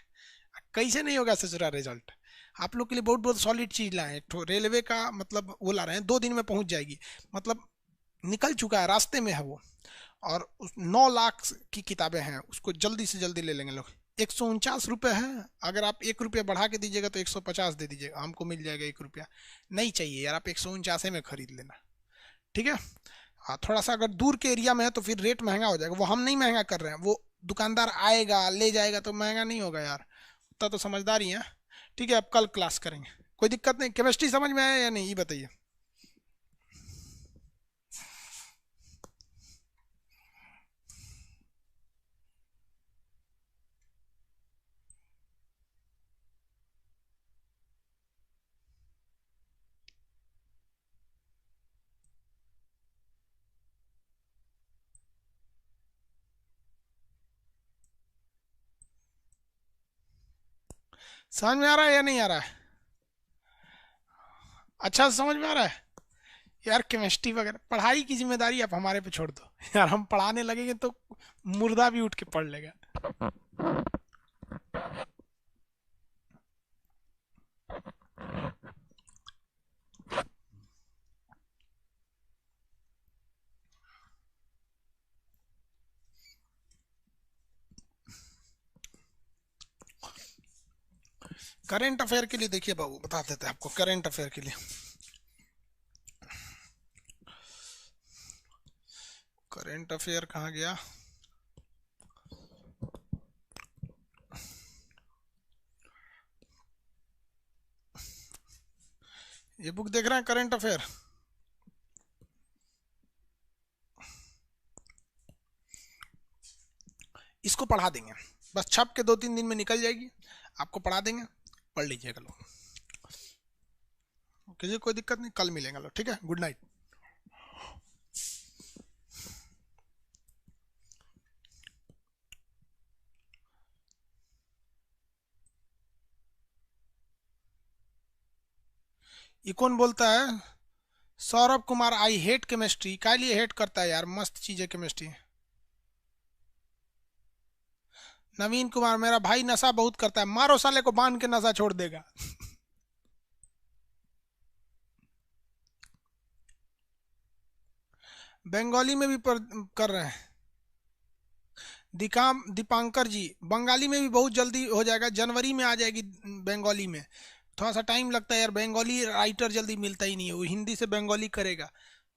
कैसे नहीं होगा ससुरा रिजल्ट? आप लोग के लिए बहुत बहुत सॉलिड चीज लाए हैं। तो रेलवे का मतलब वो ला रहे हैं, 2 दिन में पहुंच जाएगी। मतलब निकल चुका है, रास्ते में है वो। और 9 लाख की किताबें हैं, उसको जल्दी से जल्दी ले लेंगे लोग। 149 रुपये है। अगर आप 1 रुपया बढ़ा के दीजिएगा तो 150 दे दीजिएगा, हमको मिल जाएगा 1 रुपया। नहीं चाहिए यार, आप 149 में खरीद लेना, ठीक है? हाँ, थोड़ा सा अगर दूर के एरिया में है तो फिर रेट महंगा हो जाएगा। वो हम नहीं महंगा कर रहे हैं, वो दुकानदार आएगा ले जाएगा तो महंगा नहीं होगा यार। उतना तो समझदार ही है। ठीक है, अब कल क्लास करेंगे, कोई दिक्कत नहीं। केमिस्ट्री समझ में आया या नहीं, ये बताइए। समझ में आ रहा है या नहीं आ रहा है? अच्छा से समझ में आ रहा है? यार केमिस्ट्री वगैरह पढ़ाई की जिम्मेदारी आप हमारे पे छोड़ दो यार। हम पढ़ाने लगेंगे तो मुर्दा भी उठ के पढ़ लेगा। करेंट अफेयर के लिए देखिए बाबू, बता देते हैं आपको करेंट अफेयर के लिए। करेंट अफेयर कहाँ गया? ये बुक देख रहे हैं, करेंट अफेयर। इसको पढ़ा देंगे, बस छप के 2-3 दिन में निकल जाएगी। आपको पढ़ा देंगे, पढ़ लीजिएगा लोग। किसी कोई दिक्कत नहीं, कल मिलेंगे लोग, ठीक है? Good night. ये कौन बोलता है? Saurabh Kumar, I hate chemistry. काय लिए हेट करता है यार, मस्त चीज है केमिस्ट्री। नवीन कुमार, मेरा भाई नशा बहुत करता है, मारो साले को, बांध के नशा छोड़ देगा। बंगाली में भी कर रहे हैं। दीपांकर जी, बंगाली में भी बहुत जल्दी हो जाएगा, जनवरी में आ जाएगी बंगाली में। थोड़ा सा टाइम लगता है यार, बंगाली राइटर जल्दी मिलता ही नहीं है, वो हिंदी से बंगाली करेगा।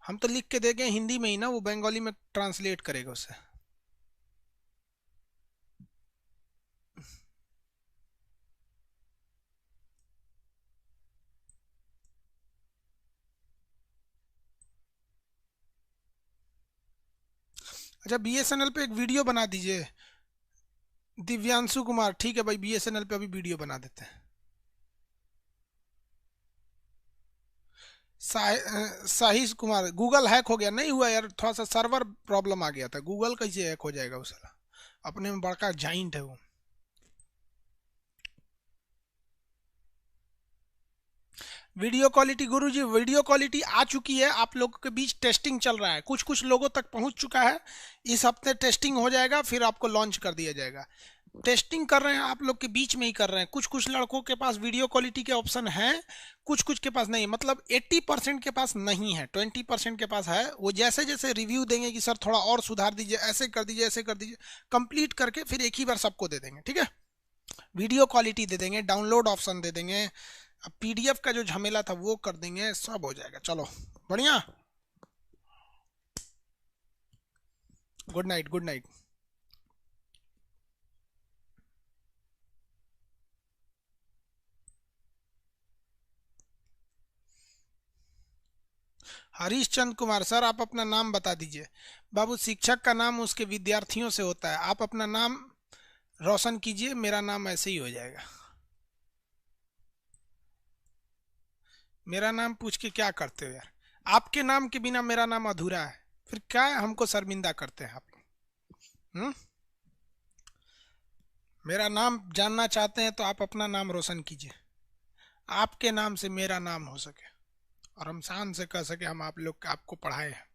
हम तो लिख के देंगे हिंदी में ही ना, वो बंगाली में ट्रांसलेट करेगा उसे। अच्छा, बीएसएनएल पे एक वीडियो बना दीजिए। दिव्यांशु कुमार, ठीक है भाई, बीएसएनएल पे अभी वीडियो बना देते हैं। साहिश कुमार, गूगल हैक हो गया? नहीं हुआ यार, थोड़ा सा सर्वर प्रॉब्लम आ गया था। गूगल कैसे हैक हो जाएगा उस साला, अपने में बड़का जाइंट है वो। वीडियो क्वालिटी गुरुजी, वीडियो क्वालिटी आ चुकी है, आप लोगों के बीच टेस्टिंग चल रहा है, कुछ कुछ लोगों तक पहुंच चुका है। इस हफ्ते टेस्टिंग हो जाएगा, फिर आपको लॉन्च कर दिया जाएगा। टेस्टिंग कर रहे हैं, आप लोग के बीच में ही कर रहे हैं। कुछ कुछ लड़कों के पास वीडियो क्वालिटी के ऑप्शन हैं, कुछ कुछ के पास नहीं, मतलब 80% के पास नहीं है, 20% के पास है। वो जैसे जैसे रिव्यू देंगे कि सर थोड़ा और सुधार दीजिए, ऐसे कर दीजिए, ऐसे कर दीजिए, कंप्लीट करके फिर एक ही बार सबको दे देंगे, ठीक है। वीडियो क्वालिटी दे देंगे, डाउनलोड ऑप्शन दे देंगे, अब पीडीएफ का जो झमेला था वो कर देंगे, सब हो जाएगा। चलो बढ़िया, good night, good night. Harish Chand Kumar, sir आप अपना नाम बता दीजिए। बाबू, शिक्षक का नाम उसके विद्यार्थियों से होता है, आप अपना नाम रोशन कीजिए, मेरा नाम ऐसे ही हो जाएगा। मेरा नाम पूछ के क्या करते हो यार, आपके नाम के बिना मेरा नाम अधूरा है, फिर क्या हमको शर्मिंदा करते हैं आप। हम्म। मेरा नाम जानना चाहते हैं तो आप अपना नाम रोशन कीजिए, आपके नाम से मेरा नाम हो सके और हम शान से कह सके हम आप लोग आपको पढ़ाए हैं।